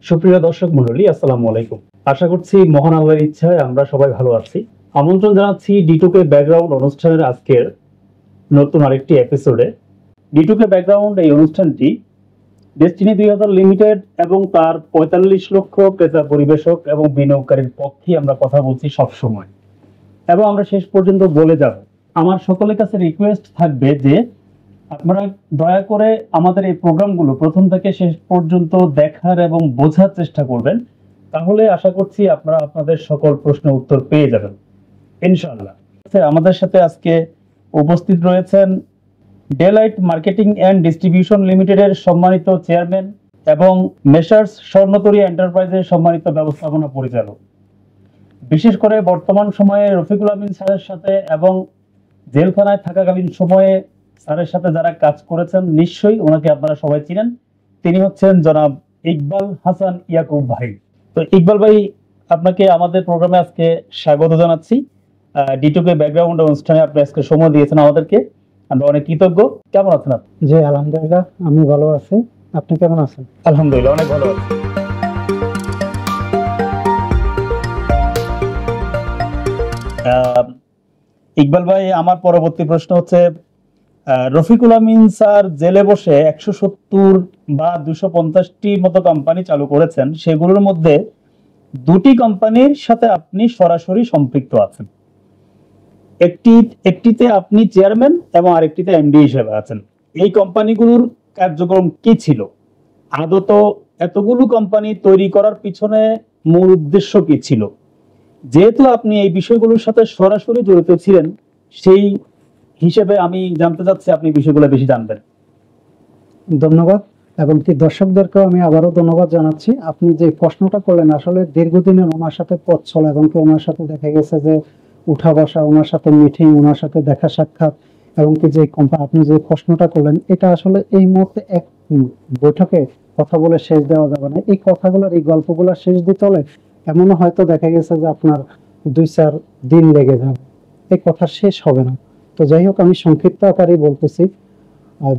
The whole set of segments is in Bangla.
সুপ্রিয় দর্শক মণ্ডলী, আসসালামু আলাইকুম। আশা করছি মহান আল্লাহর ইচ্ছায় আমরা সবাই ভালো আছি। আমন্ত্রণ জানাচ্ছি ডিটুকে ব্যাকগ্রাউন্ড অনুষ্ঠানের আজকের নতুন আরেকটি এপিসোডে। ডিটুকে ব্যাকগ্রাউন্ড এই অনুষ্ঠানটি ডেস্টিনি 2000 লিমিটেড এবং তার 45 লক্ষ ক্রেতা পরিবেশক এবং বিনিয়োগকারীর পক্ষে আমরা কথা বলছি সবসময়, এবং আমরা শেষ পর্যন্ত বলে যাব। আমার সকলের কাছে রিকোয়েস্ট থাকবে যে আপনারা দয়া করে আমাদের এই প্রোগ্রামগুলো প্রথম থেকে শেষ পর্যন্ত দেখার এবং বোঝার চেষ্টা করবেন। তাহলে আশা করছি আপনারা আপনাদের সকল প্রশ্নের উত্তর পেয়ে যাবেন ইনশাআল্লাহ। আমাদের সাথে আজকে উপস্থিত রয়েছেন ডেলাইট মার্কেটিং অ্যান্ড ডিস্ট্রিবিউশন লিমিটেডের সম্মানিত চেয়ারম্যান এবং মেসার্স স্বর্ণতরী এন্টারপ্রাইজের সম্মানিত ব্যবস্থাপনা পরিচালক। বিশেষ করে বর্তমান সময়ে রফিকুল আমিন স্যারের সাথে এবং জেলখানায় থাকাকালীন সময়ে স্যারের সাথে যারা কাজ করেছেন নিশ্চয়ই ওনাকে আপনারা সবাই চিনেন। তিনি হচ্ছেন জনাব ইকবাল হাসান ইয়াকুব ভাই। তো ইকবাল ভাই, আপনাকে আমাদের প্রোগ্রামে আজকে স্বাগত জানাচ্ছি। ডিটুকে ব্যাকগ্রাউন্ড অনুষ্ঠানে আপনি আজকে সময় দিয়েছেন আমাদেরকে, আমরা অনেক কৃতজ্ঞ। কেমন আছেন আপনি? জি আলহামদুলিল্লাহ, আমি ভালো আছি। আপনি কেমন আছেন? আলহামদুলিল্লাহ, অনেক ভালো আছি। ইকবাল ভাই, আমার পরবর্তী প্রশ্ন হচ্ছে, রফিকুল আমিন স্যার জেলে বসে 170 বা 250টি মতো কোম্পানি চালু করেছেন। সেগুলোর মধ্যে দুটি কোম্পানির সাথে আপনি সরাসরি সম্পৃক্ত আছেন। একটিতে আপনি চেয়ারম্যান এবং আরেকটিতে এমডি হিসেবে আছেন। এই কোম্পানিগুলোর কার্যক্রম কি ছিল? আদত এতগুলো কোম্পানি তৈরি করার পিছনে মূল উদ্দেশ্য কি ছিল? যেহেতু আপনি এই বিষয়গুলোর সাথে সরাসরি জড়িত ছিলেন, সেই হিসেবে আমি জানতে চাচ্ছি আপনি বিষয়গুলো বেশি জানবেন। ধন্যবাদ, এবং কি দর্শকদেরকেও আমি আবারও ধন্যবাদ জানাচ্ছি। আপনি যে প্রশ্নটা করলেন, আসলে দীর্ঘদিনের ওনার সাথে পথ চলা এবং কি ওনার সাথে দেখা গেছে যে উঠা বসা, ওনার সাথে মিটিং, ওনার সাথে দেখা সাক্ষাৎ, এবং কি যে আপনি যে প্রশ্নটা করলেন, এটা আসলে এই মুহূর্তে এক বৈঠকে কথা বলে শেষ দেওয়া যাবে না। এই কথাগুলোর, এই গল্পগুলো শেষ দিতে হলে এমনও হয়তো দেখা গেছে যে আপনার 2-4 দিন লেগে যাবে, এই কথা শেষ হবে না। তো যাই হোক, আমি সংক্ষিপ্ত আকারে বলতেছি।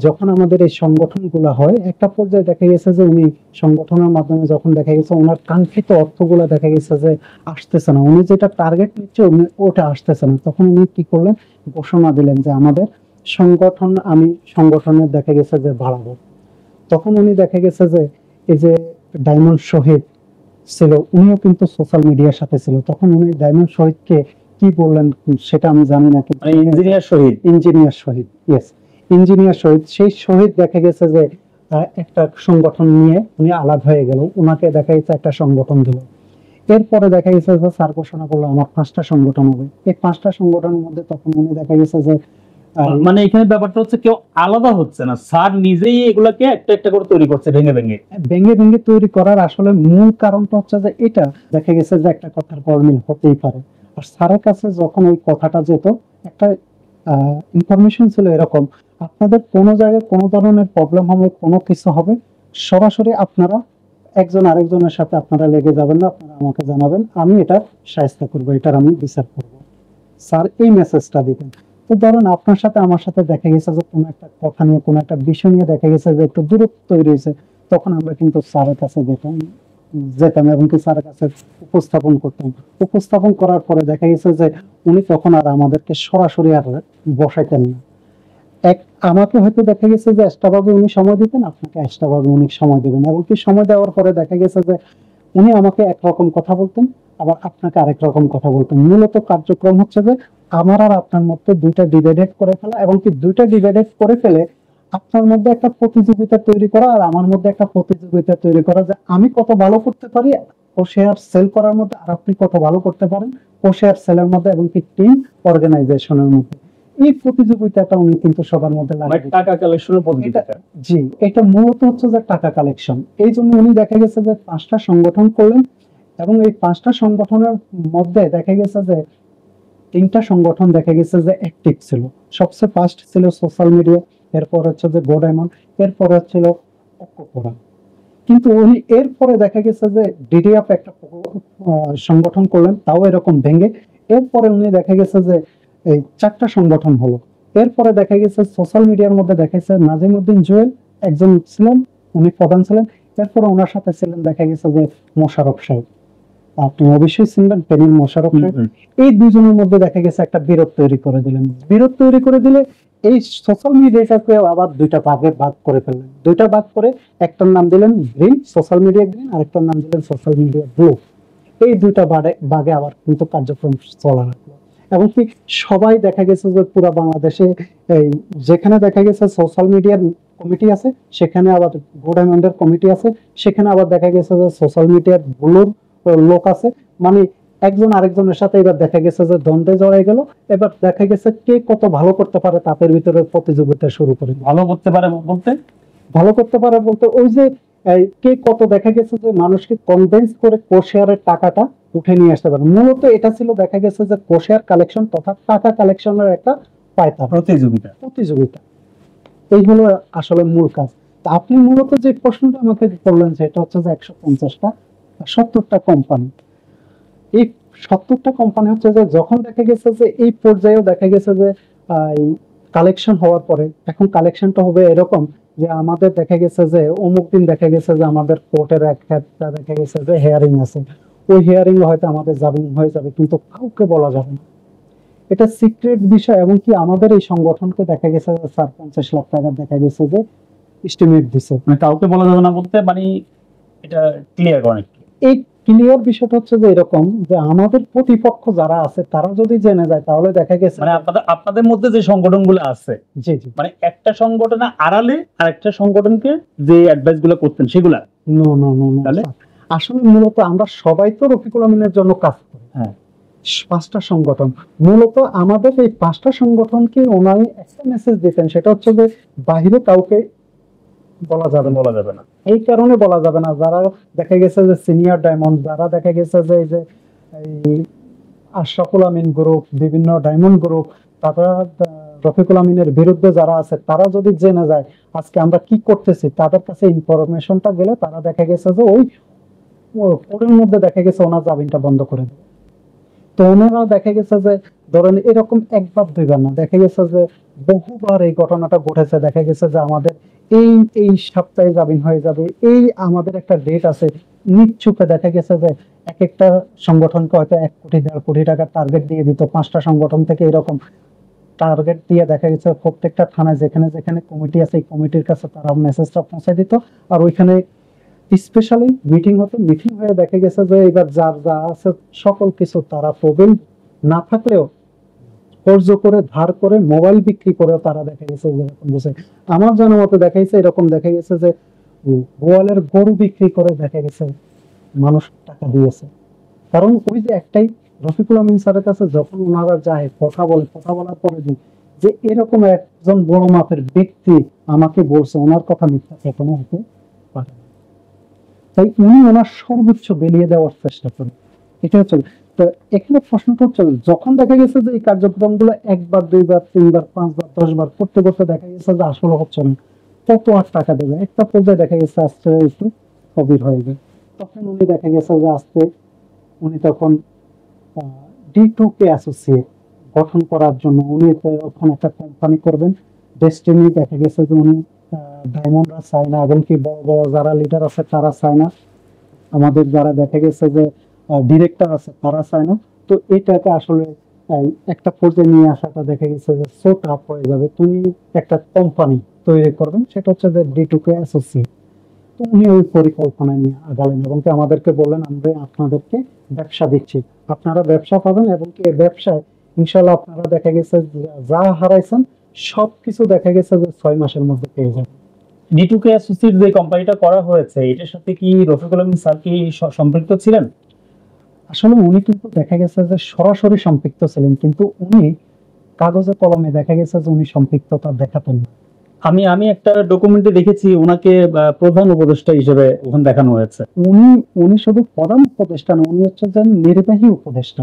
যখন আমাদের এই সংগঠনগুলো হয়, একটা পর্যায়ে দেখা গেছে যে উনি সংগঠনের মাধ্যমে যখন দেখা গেছে ওনার কাঙ্ক্ষিত অর্থগুলো দেখা গেছে যে আসতেছে না, উনি যেটা টার্গেট নিচ্ছে ওটা আসতেছে না, তখন উনি কি করলেন, ঘোষণা দিলেন যে আমাদের আমি সংগঠনের দেখা গেছে যে বাড়াবো। তখন উনি দেখা গেছে যে এই যে ডায়মন্ড শহীদ ছিল, উনিও কিন্তু সোশ্যাল মিডিয়ার সাথে ছিল। তখন উনি ডায়মন্ড শহীদকে কি বললেন সেটা আমি জানি না, কিন্তু ইঞ্জিনিয়ার শহীদ, ইয়েস, ইঞ্জিনিয়ার শহীদ, সেই শহীদ দেখা গেছে যে একটা সংগঠন নিয়ে উনি আলাদা হয়ে গেল, উনাকে দেখা গেছে একটা সংগঠন দিল। এরপরে দেখা গেছে যে স্যার ঘোষণা করলো আমার 5টা সংগঠন হবে। এই 5টা সংগঠনের মধ্যে তখন উনি দেখা গেছে যে মানে এখানে ব্যাপারটা হচ্ছে কেউ আলাদা হচ্ছে না, স্যার নিজেই এগুলাকে একটা একটা করে তৈরি করছে, ভেঙে ভেঙে ভেঙে ভেঙে তৈরি করার আসলে মূল কারণটা হচ্ছে যে এটা দেখা গেছে যে একটা কথার গরমিল হতেই পারে। আর স্যারের কাছে যখন ওই কথাটা যেত, একটা ইনফরমেশন ছিল এরকম, আপনাদের কোনো জায়গায় কোনো ধরনের প্রবলেম হবে, কোনো কিছু হবে, সরাসরি আপনারা একজন আরেকজনের সাথে আপনারা লেগে যাবেন না, আপনারা আমাকে জানাবেন, আমি এটা সাহায্য করবো, এটার আমি বিচার করবো। স্যার এই মেসেজটা দিতেন। তো ধরুন আপনার সাথে আমার সাথে দেখা গেছে যে কোনো একটা কথা নিয়ে, কোনো একটা বিষয় নিয়ে দেখা গেছে যে একটু দূরত্ব তৈরি হয়েছে, তখন আমরা কিন্তু স্যারের কাছে যেতাম এবং কি স্যারের কাছে উপস্থাপন করতাম। উপস্থাপন করার পরে দেখা গেছে যে উনি তখন আর আমাদেরকে সরাসরি আর বসাইতেন না। আমাকে হয়তো দেখা গেছে যে এক্সট্রাভাবে উনি সময় দিতেন, আপনাকে এক্সট্রাভাবে উনি সময় দেবেন, এবং কি সময় দেওয়ার পরে দেখা গেছে যে উনি আমাকে একরকম কথা বলতেন, আবার আপনাকে আরেক রকম কথা বলতেন। মূলত কার্যক্রম হচ্ছে যে আমার আর আপনার মধ্যে দুইটা ডিভাইডেড করে ফেলা, এবং কি দুইটা ডিভাইডেড করে ফেলে আপনার মধ্যে একটা প্রতিযোগিতা তৈরি করা আর আমার মধ্যে একটা প্রতিযোগিতা তৈরি করা, যে আমি কত ভালো করতে পারি ও শেয়ার সেল করার মধ্যে, আর আপনি কত ভালো করতে পারেন ও শেয়ার সেলের মধ্যে, এবং কি টিম অর্গানাইজেশনের মধ্যে। এই প্রতিযোগিতাটা উনি কিন্তু সবার মধ্যে টাকা কালেকশনের প্রতিযোগিতা। জি, এটা মূলত হচ্ছে যে টাকা কালেকশন। এই জন্য উনি দেখা গেছে যে 5টা সংগঠন করলেন, এবং এই 5টা সংগঠনের মধ্যে দেখা গেছে যে 3টা সংগঠন দেখা গেছে যে অ্যাক্টিভ ছিল। সবচেয়ে ফার্স্ট ছিল সোশ্যাল মিডিয়া, এরপর হচ্ছে যে গো ডায়মন্ড, এরপর হচ্ছিল অক্কোপোরা। কিন্তু উনি এরপরে দেখা গেছে যে ডিডিএফ একটা সংগঠন করলেন, তাও এরকম ভেঙে। এরপরে উনি দেখা গেছে যে এই 4টা সংগঠন হলো। এরপরে দেখা গেছে সোশ্যাল মিডিয়ার মধ্যে দেখা গেছে নাজিমউদ্দিন জুয়েল একজন ছিলেন, উনি প্রধান ছিলেন। এরপর ওনার সাথে ছিলেন দেখা গেছে যে মোশাররফ সাহেব, আপনি অবশ্যই চিনবেন পেনির মোশাররফ সাহেব। এই দুজনের মধ্যে দেখা গেছে একটা বিরোধ তৈরি করে দিলেন। বিরোধ তৈরি করে দিলে এই সোশ্যাল মিডিয়াটাকে আবার দুইটা ভাগে ভাগ করে ফেললেন। দুইটা ভাগ করে একটার নাম দিলেন গ্রিন, সোশ্যাল মিডিয়া গ্রিন, আরেকটার নাম দিলেন সোশ্যাল মিডিয়া ব্লু। এই দুইটা ভাগে আবার কিন্তু কার্যক্রম চলা লাগলো। এবং কি সবাই দেখা গেছে যে পুরো বাংলাদেশে এই যেখানে দেখা গেছে সোশ্যাল মিডিয়ার কমিটি আছে, সেখানে আবার গো ডায়মন্ডের কমিটি আছে, সেখানে আবার দেখা গেছে যে সোশ্যাল মিডিয়ার ব্লুর লোক আছে। মানে একজন আরেকজনের সাথে এবার দেখা গেছে যে দ্বন্দ্বে জড়াই গেল। এবার দেখা গেছে কে কত ভালো করতে পারে তাদের ভিতরে প্রতিযোগিতা শুরু করে। ভালো করতে পারে বলতে, ভালো করতে পারে বলতে ওই যে কে কত দেখা গেছে যে মানুষকে কনভিন্স করে কোশেয়ারের টাকাটা উঠে নিয়ে আসতে পারে। মূলত এটা ছিল দেখা গেছে যে কোশেয়ার কালেকশন তথা টাকা কালেকশনের একটা পায়তা প্রতিযোগিতা। এই হলো আসলে মূল কাজ। তা আপনি মূলত যে প্রশ্নটা আমাকে করলেন সেটা হচ্ছে যে 150টা 70টা কোম্পানি। এই 70টা কোম্পানি হচ্ছে যে যখন দেখা গেছে যে এই পর্যায়েও দেখা গেছে যে কালেকশন হওয়ার পরে এখন কালেকশনটা হবে এরকম যে আমাদের দেখা গেছে যে অমুক দিন দেখা গেছে যে আমাদের কোর্টের একটা দেখা গেছে যে হেয়ারিং আছে, ওই হিয়ারিং এ হয়তো আমাদের জামিন হয়ে যাবে, কিন্তু কাউকে বলা যাবে না, এটা সিক্রেট বিষয়। এবং কি আমাদের এই সংগঠনকে দেখা গেছে যে 50 লাখ টাকা দেখা গেছে যে এস্টিমেট দিছে, মানে কাউকে বলা যাবে না বলতে মানে এটা ক্লিয়ার করেন। এই ক্লিয়ার বিষয়টা হচ্ছে যে এরকম যে আমাদের প্রতিপক্ষ যারা আছে তারা যদি জেনে যায় তাহলে দেখা গেছে মানে আপনাদের মধ্যে যে সংগঠনগুলো আছে, জি জি, মানে একটা সংগঠনের আড়ালে আর একটা সংগঠনকে যে অ্যাডভাইস গুলো করতেন সেগুলা নো নো নো নো, আসলে মূলত আমরা সবাই তো রফিকুল আমিনের জন্য কাজ করি। হ্যাঁ, 5টা সংগঠন, মূলত আমাদের এই 5টা সংগঠনকে ওনাই একটা মেসেজ দিতেন, সেটা হচ্ছে যে বাইরে কাউকে বলা যাবে না। এই কারণে বলা যাবে না যারা দেখা গেছে যে সিনিয়র ডায়মন্ড, যারা দেখা গেছে যে এই যে এই আশরাফুল আমিন গ্রুপ, বিভিন্ন ডায়মন্ড গ্রুপ, তারা রফিকুল আমিনের বিরুদ্ধে যারা আছে তারা যদি জেনে যায় আজকে আমরা কি করতেছি, তাদের কাছে ইনফরমেশনটা গেলে তারা দেখা গেছে যে ওই ওর মধ্যে দেখা গেছে ওনার জামিনটা বন্ধ করে দেবে। তো ওনারা দেখা গেছে যে ধরেন এরকম একবার দুইবার না, দেখা গেছে যে বহুবার এই ঘটনাটা ঘটেছে। দেখা গেছে যে আমাদের এই সপ্তাহে জামিন হয়ে যাবে, এই আমাদের একটা ডেট আছে, নিশ্চুপে দেখা গেছে যে এক একটা সংগঠনকে হয়তো 1 কোটি 1.5 কোটি টাকার টার্গেট দিয়ে দিত। 5টা সংগঠন থেকে এরকম টার্গেট দিয়ে দেখা গেছে প্রত্যেকটা থানায় যেখানে যেখানে কমিটি আছে এই কমিটির কাছে তারা মেসেজটা পৌঁছে দিত। আর ওইখানে স্পেশালি মিটিং হতো, মিটিং হয়ে দেখা গেছে যে এবার যার যা আছে সকল কিছু তারা প্রবীণ না থাকলেও কর্জ করে ধার করে মোবাইল বিক্রি করে তারা দেখা গেছে যেরকম বসে আমার জানা মতো দেখাইছে এরকম দেখা গেছে যে গোয়ালের গরু বিক্রি করে দেখা গেছে মানুষ টাকা দিয়েছে। কারণ ওই যে একটাই রফিকুল আমিন স্যারের কাছে যখন ওনারা যায় কথা বলার পরে যে এরকম একজন বড় মাপের ব্যক্তি আমাকে বলছে, ওনার কথা মিথ্যা কখনো হতে পারে না। তাই উনি ওনার সর্বোচ্চ বেরিয়ে দেওয়ার চেষ্টা করেন। এটা হচ্ছে তো এখানে প্রশ্নটা হচ্ছে যখন দেখা গেছে যে এই কার্যক্রমগুলো 1বার 2বার 3বার 5বার 10বার করতে করতে দেখা গেছে যে আসলে হচ্ছে না, কত আর টাকা দেবে, একটা পর্যায়ে দেখা গেছে আস্তে একটু স্থবির হয়ে যায়। তখন উনি দেখা গেছে যে আস্তে উনি তখন D2K অ্যাসোসিয়েট গঠন করার জন্য উনি তখন একটা কোম্পানি করবেন ডেস্টিনি। দেখা গেছে যে উনি ডায়মন্ডরা চায় না, এমনকি বড় বড় যারা লিডার আছে তারা চায় না, আমাদের যারা দেখা গেছে যে ডিরেক্টর আছে তারা চায় না। তো এটাকে আসলে একটা পর্যায়ে নিয়ে আসাটা দেখা গেছে যে সো টাফ হয়ে যাবে। তুমি একটা কোম্পানি তৈরি করবেন, সেটা হচ্ছে যে D2K অ্যাসোসিয়েট। তো উনি ওই পরিকল্পনা নিয়ে আগালেন এবং কি আমাদেরকে বললেন আমরা আপনাদেরকে ব্যবসা দিচ্ছি, আপনারা ব্যবসা পাবেন এবং কি এই ব্যবসায় ইনশাল্লাহ আপনারা দেখা গেছে যা হারাইছেন সবকিছু দেখা গেছে যে 6 মাসের মধ্যে পেয়ে যাবেন। D2K অ্যাসোসিয়েট যে কোম্পানিটা করা হয়েছে এটার সাথে কি রফিকুল আমিন স্যার কি সম্পৃক্ত ছিলেন? আসলে উনি কিন্তু দেখা গেছে যে সরাসরি সম্পৃক্ত ছিলেন, কিন্তু উনি কাগজে কলমে দেখা গেছে যে উনি সম্পৃক্ততা দেখাতেন না। আমি একটা ডকুমেন্টে দেখেছি ওনাকে প্রধান উপদেষ্টা হিসেবে ওখানে দেখানো হয়েছে। উনি শুধু প্রধান উপদেষ্টা না, উনি হচ্ছে যে নির্বাহী উপদেষ্টা।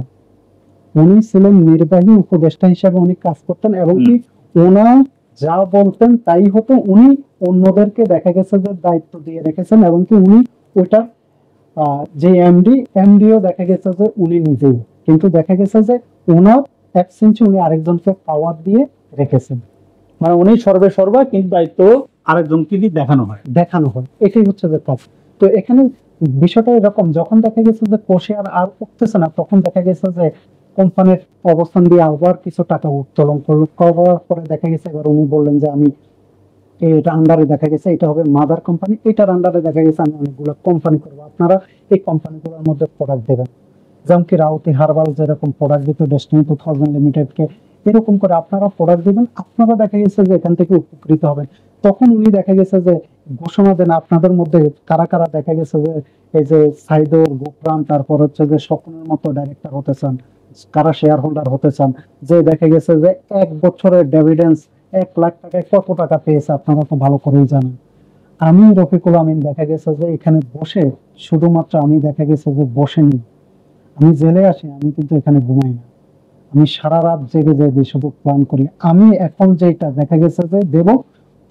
উনি ছিলেন নির্বাহী উপদেষ্টা হিসেবে উনি কাজ করতেন এবং কি ওনার যা বলতেন তাই হতো। উনি অন্যদেরকে দেখা গেছে যে দায়িত্ব দিয়ে রেখেছেন এবং কি উনি ওটা যে এমডিও দেখা গেছে যে উনি নিজেই, কিন্তু দেখা গেছে যে ওনার অ্যাবসেন্সে উনি আরেকজনকে পাওয়ার দিয়ে রেখেছেন। মানে উনি সর্বা কিন্তু দায়িত্ব আরেকজনকে দিয়ে দেখানো হয়। এটাই হচ্ছে যে কাজ। তো এখানে বিষয়টা এরকম, যখন দেখা গেছে যে কোষেয়ার আর উঠতেছে না, তখন দেখা গেছে যে কোম্পানির অবস্থান দিয়ে আবার কিছু টাকা উত্তোলন করলো, করার পরে দেখা গেছে এবার উনি বললেন যে আমি এটা আন্ডারে দেখা গেছে এটা হবে মাদার কোম্পানি, এটার আন্ডারে দেখা গেছে আমি অনেকগুলো কোম্পানি করবো, আপনারা এই কোম্পানিগুলোর মধ্যে প্রোডাক্ট দেবেন। যেমন কি রাউতি হার্বাল যেরকম প্রোডাক্ট দিত ডেস্টিনি 2000 লিমিটেডকে, এরকম করে আপনারা প্রোডাক্ট দিবেন, আপনারা দেখা গেছে যে এখান থেকে উপকৃত হবেন। তখন উনি দেখা গেছে যে ঘোষণা দেন আপনাদের মধ্যে কারা কারা দেখা গেছে যে এই যে সাইদুর গোফরান, তারপর হচ্ছে যে স্বপ্নের মতো ডাইরেক্টর হতে চান, কারা শেয়ার হোল্ডার হতে চান, যে দেখা গেছে যে 1 বছরের ডিভিডেন্স 1 লাখ টাকায় কত টাকা পেয়েছে আপনারা তো ভালো করেই জানেন। আমি রফিকুল আমিন দেখা গেছে যে এখানে বসে, শুধুমাত্র আমি দেখা গেছে যে বসেনি, আমি জেলে আসি, আমি কিন্তু এখানে ঘুমাই না, আমি সারা রাত জেগে জেগে শুধু প্ল্যান করি। আমি এখন যেটা দেখা গেছে যে দেব,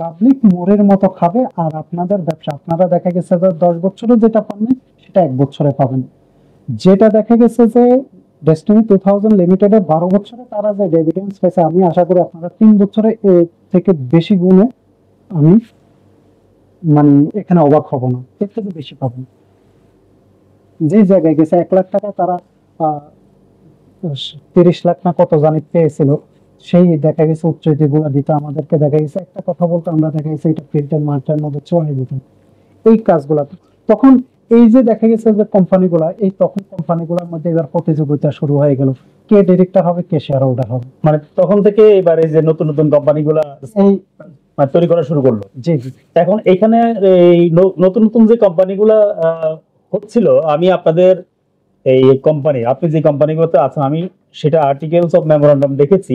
পাবলিক মোড়ের মতো খাবে, আর আপনাদের ব্যবসা আপনারা দেখা গেছে যে 10 বছরে যেটা পাবেন সেটা 1 বছরে পাবেন। যেটা দেখা গেছে যে ডেস্টিনি 2000 লিমিটেডে 12 বছরে তারা যে ডিভিডেন্স পেয়েছে, আমি আশা করি আপনারা 3 বছরে এর থেকে বেশি গুণে আমি মানে এখানে অবাক হব না, এর থেকে বেশি পাবেন। যে জায়গায় গেছে 1 লাখ টাকা তারা 30 লাখ না কত জানি পেয়েছিল, সেই দেখা গেছে উচ্চতি গুলা দিত আমাদেরকে, দেখা গেছে একটা কথা বলতো, আমরা দেখা গেছে এটা প্রিন্টের মার্কের মধ্যে চড়াই দিতাম এই কাজগুলা। তখন এই যে দেখা গেছে যে কোম্পানিগুলা, এই তখন কোম্পানিগুলোর মধ্যে এবার প্রতিযোগিতা শুরু হয়ে গেল, কে ডিরেক্টর হবে, কে শেয়ার হোল্ডার হবে। মানে তখন থেকে এবার এই যে নতুন নতুন কোম্পানিগুলা এই তৈরি করা শুরু করলো। জি জি এখন এখানে এই নতুন নতুন যে কোম্পানিগুলা হচ্ছিল, আমি আপনাদের এই কোম্পানি, আপনি যে কোম্পানিগুলোতে আছেন, আমি সেটা আর্টিকেলস অফ মেমোরান্ডাম দেখেছি।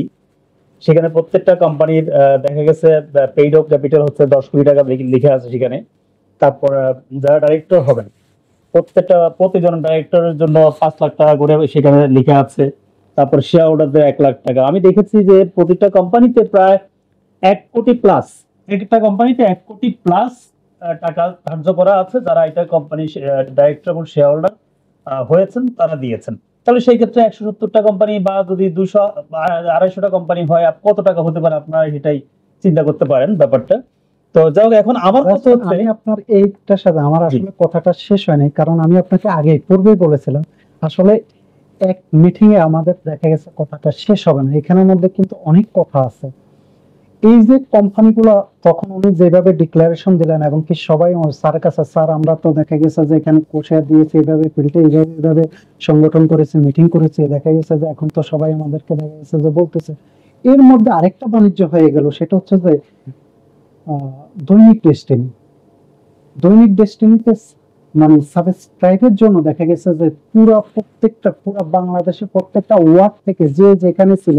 সেখানে প্রত্যেকটা কোম্পানির দেখা গেছে পেইড অফ ক্যাপিটাল হচ্ছে 10 কোটি টাকা লিখে আছে সেখানে। তারপর যারা ডাইরেক্টর হবেন, প্রতিজন ডাইরেক্টরের জন্য 5 লাখ টাকা করে সেখানে লিখে আছে। তারপর শেয়ার হোল্ডারদের 1 লাখ টাকা। আমি দেখেছি যে প্রতিটা কোম্পানিতে প্রায় 1 কোটি প্লাস, একটা কোম্পানিতে 1 কোটি প্লাস টাকা ধার্য করা আছে, যারা এটা কোম্পানি ডাইরেক্টর এবং শেয়ার হোল্ডার হয়েছেন তারা দিয়েছেন। তাহলে সেই ক্ষেত্রে 170টা কোম্পানি বা যদি 200 বা 250টা কোম্পানি হয়, কত টাকা হতে পারে আপনারা সেটাই চিন্তা করতে পারেন ব্যাপারটা। তো যাই হোক, এখন আমার কথা হচ্ছে, আমি আপনার এইটার সাথে আমার আসলে কথাটা শেষ হয়নি, কারণ আমি আপনাকে আগে পূর্বে বলেছিলাম আসলে এক মিটিং এ আমাদের দেখা গেছে কথাটা শেষ হবে না, এখানের মধ্যে কিন্তু অনেক কথা আছে। এই যে কোম্পানিগুলো তখন উনি যেভাবে ডিক্লারেশন দিলেন, এবং কি সবাই স্যারের কাছে, স্যার আমরা তো দেখা গেছে যে এখানে কোষে দিয়েছি, এইভাবে ফিল্ডে এইভাবে সংগঠন করেছে, মিটিং করেছে, দেখা গেছে যে এখন তো সবাই আমাদেরকে দেখা গেছে যে বলতেছে। এর মধ্যে আরেকটা বাণিজ্য হয়ে গেল, সেটা হচ্ছে যে দৈনিক ডেস্টিনি। দৈনিক ডেস্টিনিতে মানে সাবস্ক্রাইবের জন্য দেখা গেছে যে পুরা বাংলাদেশের প্রত্যেকটা ওয়ার্ড থেকে যে যেখানে ছিল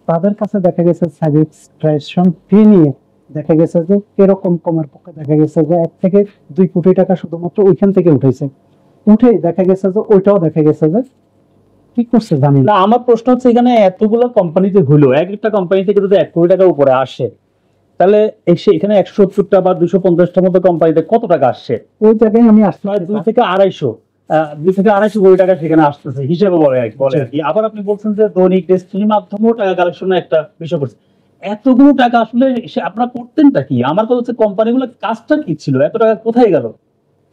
তাদের কাছে দেখা গেছে সাবস্ক্রিপশন ফি নিয়ে দেখা গেছে যে এরকম কমের পক্ষে দেখা গেছে যে 1 থেকে 2 কোটি টাকা শুধুমাত্র ওইখান থেকে উঠেছে। উঠে দেখা গেছে যে ওইটাও দেখা গেছে যে কি করছে জানি না। না, আমার প্রশ্ন হচ্ছে এখানে এতগুলো কোম্পানি যে হলো, এক একটা কোম্পানি থেকে যদি 1 কোটি টাকার উপরে আসে, তাহলে এখানে 170টা বা 250টার মতো কোম্পানিতে কত টাকা আসছে? ওই জায়গায় আমি আসলে 2 থেকে 250, 2 থেকে 250 কোটি টাকা সেখানে আসতেছে হিসেবে বলে আর কি। আবার আপনি বলছেন যে দৈনিক ডেস্টিনির মাধ্যমেও টাকা কালেকশনের একটা বিষয় করছে। এতগুলো টাকা আসলে আপনারা করতেনটা কি? আমার কথা হচ্ছে কোম্পানিগুলো কাজটা কি ছিল, এত টাকা কোথায় গেল?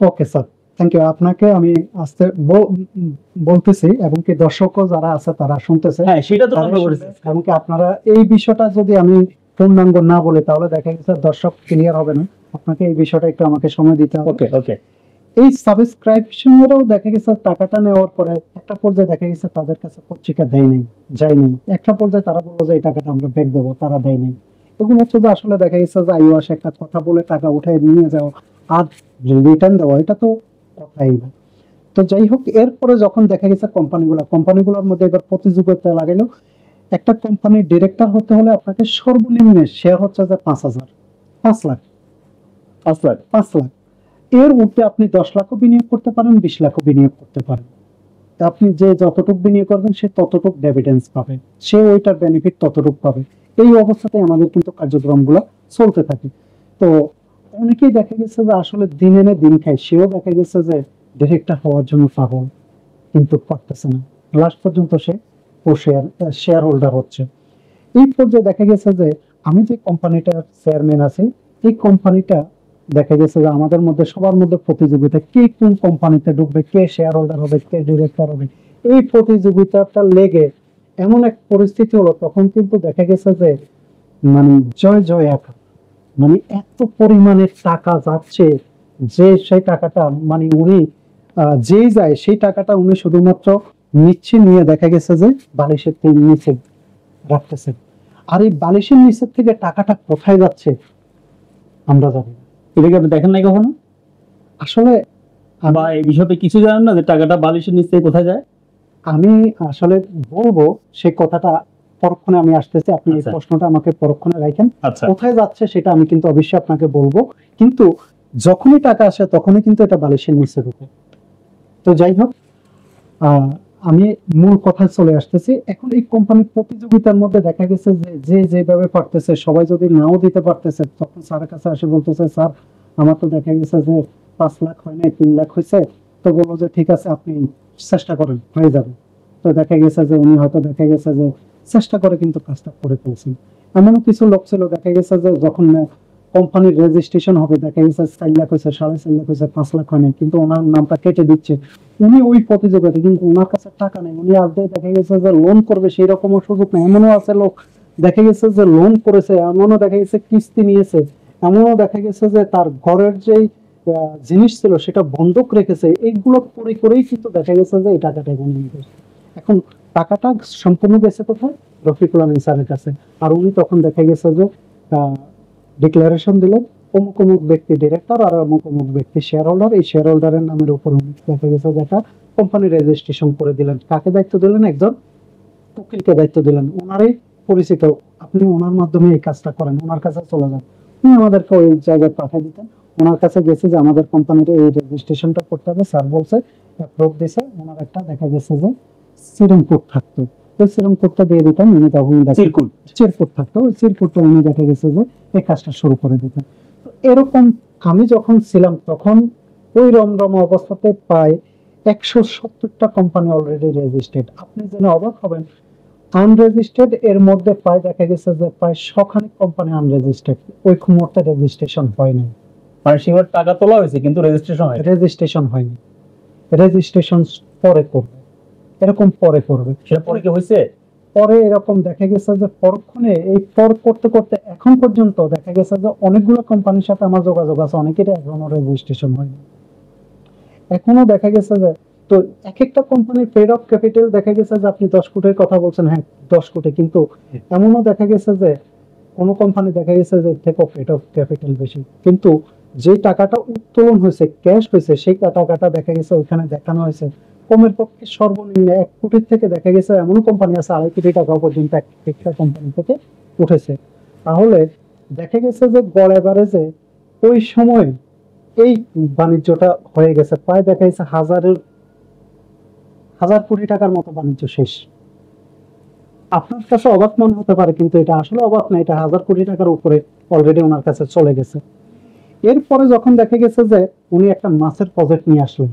Okay sir, thank you. আপনাকে আমি আস্তে বলতেছি, এবং কি দর্শকও যারা আছে তারা শুনতেছে, হ্যাঁ সেটা তো আমরা বলেছি। এবং কি আপনারা এই বিষয়টা যদি আমি পূর্ণাঙ্গ না বলে তাহলে দেখা গেছে দর্শক ক্লিয়ার হবে না, আপনাকে এই বিষয়টা একটু আমাকে সময় দিতে হবে। ওকে ওকে। এই সাবস্ক্রিপশনেরও দেখা গেছে টাকাটা নেওয়ার পরে একটা পর্যায়ে দেখা গেছে তাদের কাছে পত্রিকা দেয় নাই, যায়নি। একটা পর্যায়ে তারা বললো যে এই টাকাটা আমরা ব্যাক দেবো, তারা দেয় নাই। এগুলো হচ্ছে যে আসলে দেখা গেছে যে আইওয়াস একটা কথা বলে টাকা উঠে নিয়ে যাওয়া আর রিটার্ন দেওয়া, এটা তো কথাই না। তো যাই হোক, এরপরে যখন দেখা গেছে কোম্পানিগুলোর মধ্যে এবার প্রতিযোগিতা লাগাইলো, একটা কোম্পানির ডিরেক্টর হতে হলে আপনাকে সর্বনিম্ন শেয়ার হচ্ছে যে 5,000, 5 লাখ, 5 লাখ, 5 লাখ। এর উপরে আপনি 10 লাখও বিনিয়োগ করতে পারেন, 20 লাখও বিনিয়োগ করতে পারেন। তা আপনি যে যতটুকু বিনিয়োগ করবেন সে ততটুকু ডিভিডেন্স পাবে, সে ওইটার বেনিফিট ততটুকু পাবে। এই অবস্থাতে আমাদের কিন্তু কার্যক্রমগুলো চলতে থাকে। তো অনেকেই দেখা গেছে যে আসলে দিন এনে দিন খায়, সেও দেখা গেছে যে ডিরেক্টর হওয়ার জন্য পাগল, কিন্তু পারতেছে না। লাস্ট পর্যন্ত সে শেয়ার হোল্ডার হচ্ছে। এই পর্যায়ে দেখা গেছে যে আমি যে কোম্পানিটার চেয়ারম্যান আছি, এই কোম্পানিটা দেখা গেছে যে আমাদের মধ্যে সবার মধ্যে প্রতিযোগিতা, কে কোন কোম্পানিতে ঢুকবে, কে শেয়ার হোল্ডার হবে, কে ডিরেক্টর হবে, এই প্রতিযোগিতাটা লেগে এমন এক পরিস্থিতি হলো, তখন কিন্তু দেখা গেছে যে মানে জয় জয় একা, মানে এত পরিমাণে টাকা যাচ্ছে যে সেই টাকাটা মানে উনি যেই যায় সেই টাকাটা উনি শুধুমাত্র নিচ্ছে, নিয়ে দেখা গেছে যে বালিশের নিচে রাখতেছে। আর এই বালিশের নিচের থেকে টাকাটা কোথায় যাচ্ছে আমরা জানি না। এটা কি আপনি দেখেন নাই কখনো, আসলে বা এই বিষয়ে কিছু জানেন না যে টাকাটা বালিশের নিচে কোথায় যায়? আমি আসলে বলবো সেই কথাটা পরক্ষণে আমি আসতেছি, আপনি এই আচ্ছা। প্রশ্নটা আমাকে পরক্ষণে রাখেন। আচ্ছা, কোথায় যাচ্ছে সেটা আমি কিন্তু অবশ্যই আপনাকে বলবো, কিন্তু যখনই টাকা আসে তখনই কিন্তু এটা বালিশের নিচে ঢুকে। তো যাই হোক, আমি মূল কথায় চলে আসতেছি। এখন এই কোম্পানির প্রতিযোগিতার মধ্যে দেখা গেছে যে যে যেভাবে পারতেছে, সবাই যদি নাও দিতে পারতেছে, তখন স্যারের কাছে আসে বলতেছে, স্যার আমার তো দেখা গেছে যে 5 লাখ হয় নাই, 3 লাখ হয়েছে। তো বললো যে ঠিক আছে, আপনি চেষ্টা করেন, হয়ে যাবে। তো দেখা গেছে যে উনি হয়তো দেখা গেছে যে চেষ্টা করে কিন্তু কাজটা করে ফেলছেন। এমনও কিছু লোক ছিল দেখা গেছে যে যখন কোম্পানির রেজিস্ট্রেশন হবে, দেখা গেছে 4 লাখ হয়েছে, 4.5 লাখ হয়েছে, 5 লাখ হয় নাই, কিন্তু ওনার নামটা কেটে দিচ্ছে। উনি ওই প্রতিযোগিতা, কিন্তু ওনার কাছে টাকা নেই, উনি আজ দেখা গেছে যে লোন করবে সেই রকমও সুযোগ নেই। এমনও আছে লোক দেখা গেছে যে লোন করেছে, এমনও দেখা গেছে কিস্তি নিয়েছে, এমনও দেখা গেছে যে তার ঘরের যেই জিনিস ছিল সেটা বন্ধক রেখেছে। এইগুলো করে করেই কিন্তু দেখা গেছে যে এই টাকাটা এখানে নিয়ে। এখন টাকাটা সম্পূর্ণ গেছে কোথায়? রফিকুল আমিন স্যারের কাছে। আর উনি তখন দেখা গেছে যে ডিক্লারেশন দিলেন, অমুক অমুক ব্যক্তি ডিরেক্টর আর অমুক অমুক ব্যক্তি শেয়ার হোল্ডার, এই শেয়ার হোল্ডারের নামের উপর উনি দেখা গেছে যে একটা কোম্পানি রেজিস্ট্রেশন করে দিলেন। কাকে দায়িত্ব দিলেন? একজন উকিলকে দায়িত্ব দিলেন, ওনারই পরিচিত, আপনি ওনার মাধ্যমে এই কাজটা করেন, ওনার কাছে চলে যান। উনি আমাদেরকে ওই জায়গায় পাঠিয়ে দিতেন। ওনার কাছে গেছে যে আমাদের কোম্পানির এই রেজিস্ট্রেশনটা করতে হবে, স্যার বলছে অ্যাপ্রুভ দিছে। ওনার একটা দেখা গেছে যে সিরাম কোড থাকতো, ওই সিরাম কোডটা দিয়ে দিতাম, উনি তখন চিরকুট থাকতো, ওই চিরকুটটা উনি দেখা গেছে যে এই কাজটা শুরু করে দিতেন। তো এরকম আমি যখন ছিলাম তখন ওই রমরমা অবস্থাতে প্রায় 170টা কোম্পানি অলরেডি রেজিস্ট্রেড। আপনি জেনে অবাক হবেন, আনরেজিস্ট্রেড এর মধ্যে প্রায় দেখা গেছে যে প্রায় 100খানিক কোম্পানি আনরেজিস্ট্রেড, ওই মুহূর্তে রেজিস্ট্রেশন হয়নি। মানে সেবার টাকা তোলা হয়েছে কিন্তু রেজিস্ট্রেশন হয়নি। রেজিস্ট্রেশন পরে করবে, এরকম পরে করবে। সেটা পরে কি হয়েছে? পরে এরকম দেখা গেছে যে পরক্ষণে এই পর করতে করতে এখন পর্যন্ত দেখা গেছে যে অনেকগুলো কোম্পানির সাথে আমার যোগাযোগ আছে, অনেকেরই এখনো রেজিস্ট্রেশন হয়নি। এখনো দেখা গেছে যে, তো এক একটা কোম্পানির পেড অফ ক্যাপিটাল দেখা গেছে যে আপনি 10 কোটির কথা বলছেন, হ্যাঁ 10 কোটি, কিন্তু এমনও দেখা গেছে যে কোনো কোম্পানি দেখা গেছে যে থেকে পেড অফ ক্যাপিটাল বেশি, কিন্তু যে টাকাটা উত্তোলন হয়েছে, ক্যাশ হয়েছে, সেই টাকাটা দেখা গেছে ওইখানে দেখানো হয়েছে কমের পক্ষে সর্বনিম্ন 1 কোটির থেকে দেখা গেছে এমন কোম্পানি আছে 2.5 কোটি টাকা পর্যন্ত একটা কোম্পানি থেকে উঠেছে। তাহলে দেখা গেছে যে গড় এভারেজে ওই সময় এই বাণিজ্যটা হয়ে গেছে প্রায় দেখা গেছে হাজার কোটি টাকার মতো বাণিজ্য শেষ। আপনার কাছে অবাক মনে হতে পারে, কিন্তু এটা আসলে অবাক না, এটা 1000 কোটি টাকার উপরে অলরেডি ওনার কাছে চলে গেছে। এরপরে যখন দেখা গেছে যে উনি একটা মাছের প্রজেক্ট নিয়ে আসলেন,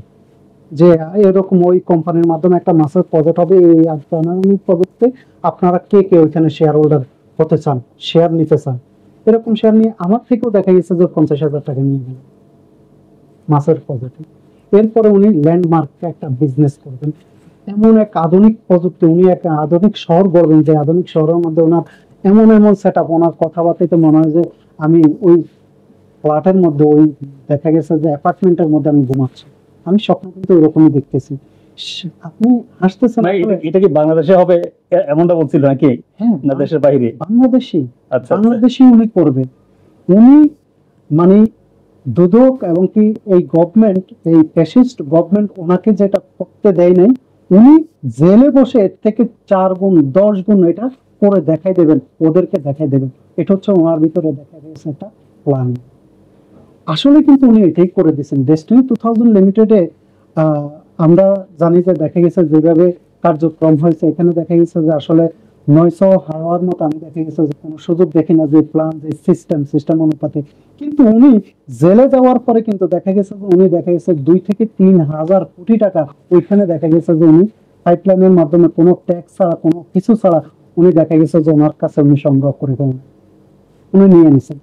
যে এরকম ওই কোম্পানির মাধ্যমে একটা মাছের প্রজেক্ট হবে, এই প্রজেক্টে আপনারা কে কে ওইখানে শেয়ার হোল্ডার হতে চান, শেয়ার নিতে চান, এরকম শেয়ার নিয়ে আমার থেকেও দেখা গেছে যে 50,000 টাকা নিয়ে গেল মাছের প্রজেক্টে। এরপরে উনি ল্যান্ডমার্কে একটা বিজনেস করবেন, এমন এক আধুনিক প্রযুক্তি, উনি একটা আধুনিক শহর গড়বেন, যে আধুনিক শহরের মধ্যে ওনার এমন এমন সেট আপ, ওনার কথাবার্তাতে মনে হয় যে আমি ওই ফ্ল্যাটের মধ্যে, ওই দেখা গেছে যে অ্যাপার্টমেন্টের মধ্যে আমি ঘুমাচ্ছি। আমি স্বপ্ন কিন্তু এরকমই দেখতেছি। আপনি হাসতেছেন, এটা কি বাংলাদেশে হবে এমনটা বলছিল নাকি? হ্যাঁ, না দেশের বাইরে? বাংলাদেশি। আচ্ছা, বাংলাদেশি উনি করবে। উনি মানে দুদক এবং কি এই গভর্নমেন্ট, এই ফ্যাসিস্ট গভর্নমেন্ট ওনাকে যেটা করতে দেয় নাই, উনি জেলে বসে এর থেকে 4 গুণ 10 গুণ এটা করে দেখাই দেবেন, ওদেরকে দেখাই দেবেন। এটা হচ্ছে ওনার ভিতরে দেখা গেছে একটা প্ল্যান। আসলে কিন্তু উনি এটাই করে দিয়েছেন। ডেস্টিনি 2000 লিমিটেডে আমরা জানি যে দেখা গেছে যেভাবে কার্যক্রম হয়েছে, এখানে দেখা গেছে যে আসলে 900 হওয়ার মতো আমি দেখা গেছে যে কোনো সুযোগ দেখি না, যে প্ল্যান, যে সিস্টেম অনুপাতে। কিন্তু উনি জেলে যাওয়ার পরে কিন্তু দেখা গেছে যে উনি দেখা গেছে 2 থেকে 3 হাজার কোটি টাকা ওইখানে দেখা গেছে যে উনি পাইপলাইনের মাধ্যমে কোনো ট্যাক্স ছাড়া, কোনো কিছু ছাড়া উনি দেখা গেছে যে ওনার কাছে উনি সংগ্রহ করে ফেলেন, উনি নিয়ে নিছেন।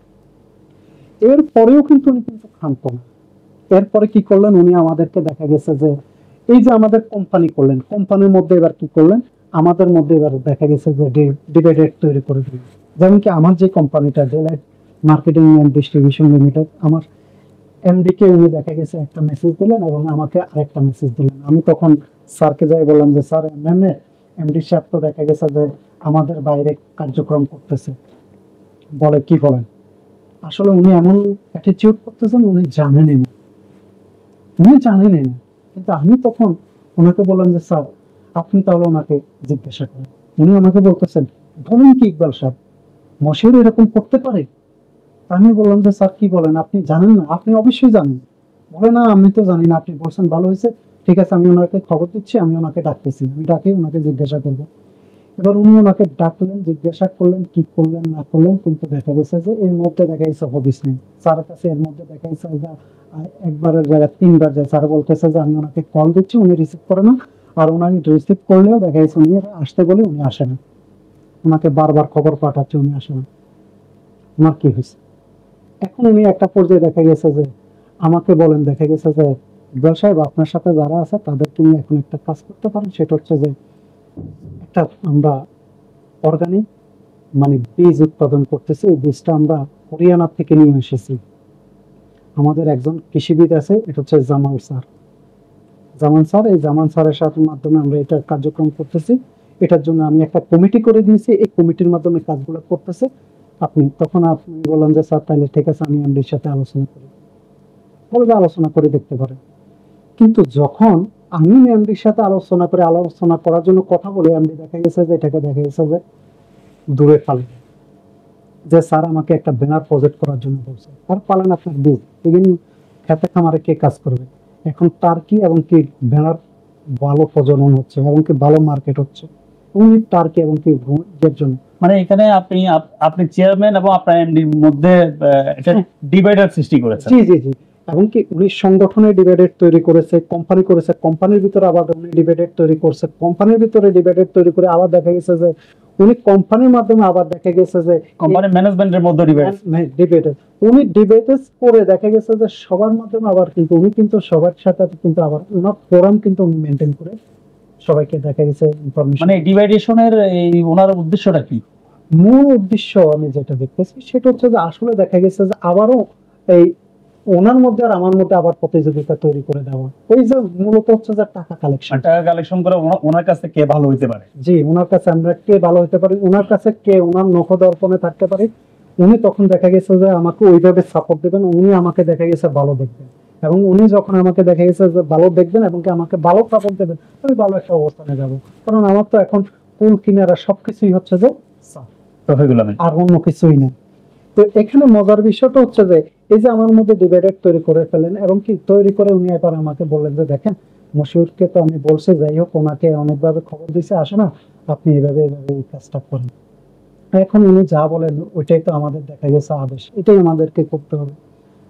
এরপরেও কিন্তু উনি কিন্তু ক্ষান্ত না। এরপরে কি করলেন, উনি আমাদেরকে দেখা গেছে যে এই যে আমাদের কোম্পানি করলেন, কোম্পানির মধ্যে এবার কি করলেন, আমাদের মধ্যে এবার দেখা গেছে যে ডিভাইডেড তৈরি করে দিলেন। যেমন কি আমার যে কোম্পানিটা Delight marketing and distribution limited, আমার এমডি কে উনি দেখা গেছে একটা মেসেজ দিলেন এবং আমাকে আরেকটা মেসেজ দিলেন। আমি তখন স্যারকে যাই বললাম যে স্যার এমডি সাহেব তো দেখা গেছে যে আমাদের বাইরে কার্যক্রম করতেছে। বলে কি বলেন? আসলে উনি এমন অ্যাটিটিউড করতেছেন, উনি জানেনই না, উনি জানেনই না। কিন্তু আমি তখন ওনাকে বললাম যে স্যার আপনি তাহলে ওনাকে জিজ্ঞাসা করেন। উনি আমাকে বলতেছেন বলুন কি ইকবাল সাহেব, মশিউর এরকম করতে পারে? আমি বললাম যে স্যার কি বলেন, আপনি জানেন না? আপনি অবশ্যই জানেন। বলে না আমি তো জানি না, আপনি বলছেন ভালো হয়েছে, ঠিক আছে আমি ওনাকে খবর দিচ্ছি, আমি ওনাকে ডাকতেছি, আমি ডাকি ওনাকে জিজ্ঞাসা করবো। এবার উনি ওনাকে ডাকলেন, জিজ্ঞাসা করলেন, কি করলেন না করলেন, কিন্তু দেখা গেছে যে এর মধ্যে দেখা গেছে হবিস নেই স্যারের কাছে। এর মধ্যে দেখা গেছে যে একবারের জায়গায় তিনবার যায়। স্যার বলতেছে যে আমি ওনাকে কল দিচ্ছি, উনি রিসিভ করে না, আর ওনাকে রিসিভ করলেও দেখা গেছে উনি আসতে বলে উনি আসে না, ওনাকে বারবার খবর পাঠাচ্ছে, উনি আসে না। ওনার কি হয়েছে? এখন উনি একটা পর্যায়ে দেখা গেছে যে আমাকে বলেন, দেখা গেছে যে ইকবাল সাহেব আপনার সাথে যারা আছে তাদেরকে নিয়ে এখন একটা কাজ করতে পারেন, সেটা হচ্ছে যে একটা আমরা অর্গানিক মানে বীজ উৎপাদন করতেছি। এই বীজটা আমরা হরিয়ানা থেকে নিয়ে এসেছি। আমাদের একজন কৃষিবিদ আছে, এটা হচ্ছে জামাল স্যার। জামান স্যার, এই জামান স্যারের সাথে মাধ্যমে আমরা এটা কার্যক্রম করতেছি। এটার জন্য আমি একটা কমিটি করে দিয়েছি, এই কমিটির মাধ্যমে কাজগুলো করতেছে। আপনি বললেন যে স্যার তাহলে ঠিক আছে আমি এমডির সাথে আলোচনা করি। বলবে আলোচনা করে দেখতে পারে। কিন্তু যখন আমি এমডির সাথে আলোচনা করার জন্য কথা বলে, এমডি দেখা গেছে যে এটাকে দেখা গেছে যে দূরে ফালে, যে স্যার আমাকে একটা ব্যানার প্রজেক্ট করার জন্য বলছে, আর পালেন আপনার বীজ এখানে খেতে খামারে কে কাজ করবে? এখন তার কি এবং কি ব্যানার ভালো প্রজনন হচ্ছে এবং কি ভালো মার্কেট হচ্ছে, উনি তার কি এবং কি এর জন্য মানে এখানে আপনি চেয়ারম্যান এবং আপনার এমডির মধ্যে এটা ডিভাইডার সৃষ্টি করেছেন। জি জি জি। এবং কি উনি সংগঠনের ডিভাইডেড তৈরি করেছে, কোম্পানি করেছে, কোম্পানির ভিতরে আবার উনি ডিভাইডেড তৈরি করছে, কোম্পানির ভিতরে ডিভাইডেড তৈরি করে আবার দেখা গেছে যে উনি কোম্পানির মাধ্যমে আবার দেখা গেছে যে কোম্পানি ম্যানেজমেন্টের মধ্যে ডিবেটেড উনি ডিবেটেড করে দেখা গেছে যে সবার মাধ্যমে আবার কিন্তু উনি কিন্তু সবার সাথে কিন্তু আবার ওনার ফোরাম কিন্তু উনি মেনটেন করে সবাইকে দেখা গেছে ইনফরমেশন। মানে ডিভাইডেশনের এই ওনার উদ্দেশ্যটা কি? মূল উদ্দেশ্য আমি যেটা দেখতেছি সেটা হচ্ছে যে আসলে দেখা গেছে যে আবারও এই ওনার মধ্যে আর আমার মধ্যে আবার প্রতিযোগিতা তৈরি করে দেওয়া। ওই যে মূলত হচ্ছে যে টাকা কালেকশন করে ওনার কাছে কে ভালো হইতে পারে। জি, ওনার কাছে আমরা কে ভালো হতে পারি, ওনার কাছে কে ওনার নখদর্পণে থাকতে পারি, উনি তখন দেখা গেছে যে আমাকে ওইভাবে সাপোর্ট দেবেন, উনি আমাকে দেখা গেছে ভালো দেখবেন, এবং উনি যখন আমাকে দেখা গেছে যে ভালো দেখবেন এবং আমাকে ভালো সাপোর্ট দেবেন, আমি ভালো একটা অবস্থানে যাব। কারণ আমার তো এখন কুল কিনারা সবকিছুই হচ্ছে যে আর অন্য কিছুই নেই। তো এখানে মজার বিষয়টা হচ্ছে যে এই যে আমার মধ্যে ডিভাইডেড তৈরি করে ফেলেন এবং কি তৈরি করে উনি এবার আমাকে বললেন যে দেখেন মশিউরকে তো আমি বলছি, যাই হোক ওনাকে অনেকভাবে খবর দিছে, আসে না, আপনি এভাবে এই কাজটা করেন। এখন উনি যা বলেন ওইটাই তো আমাদের দেখা গেছে আদেশ, এটাই আমাদেরকে করতে হবে।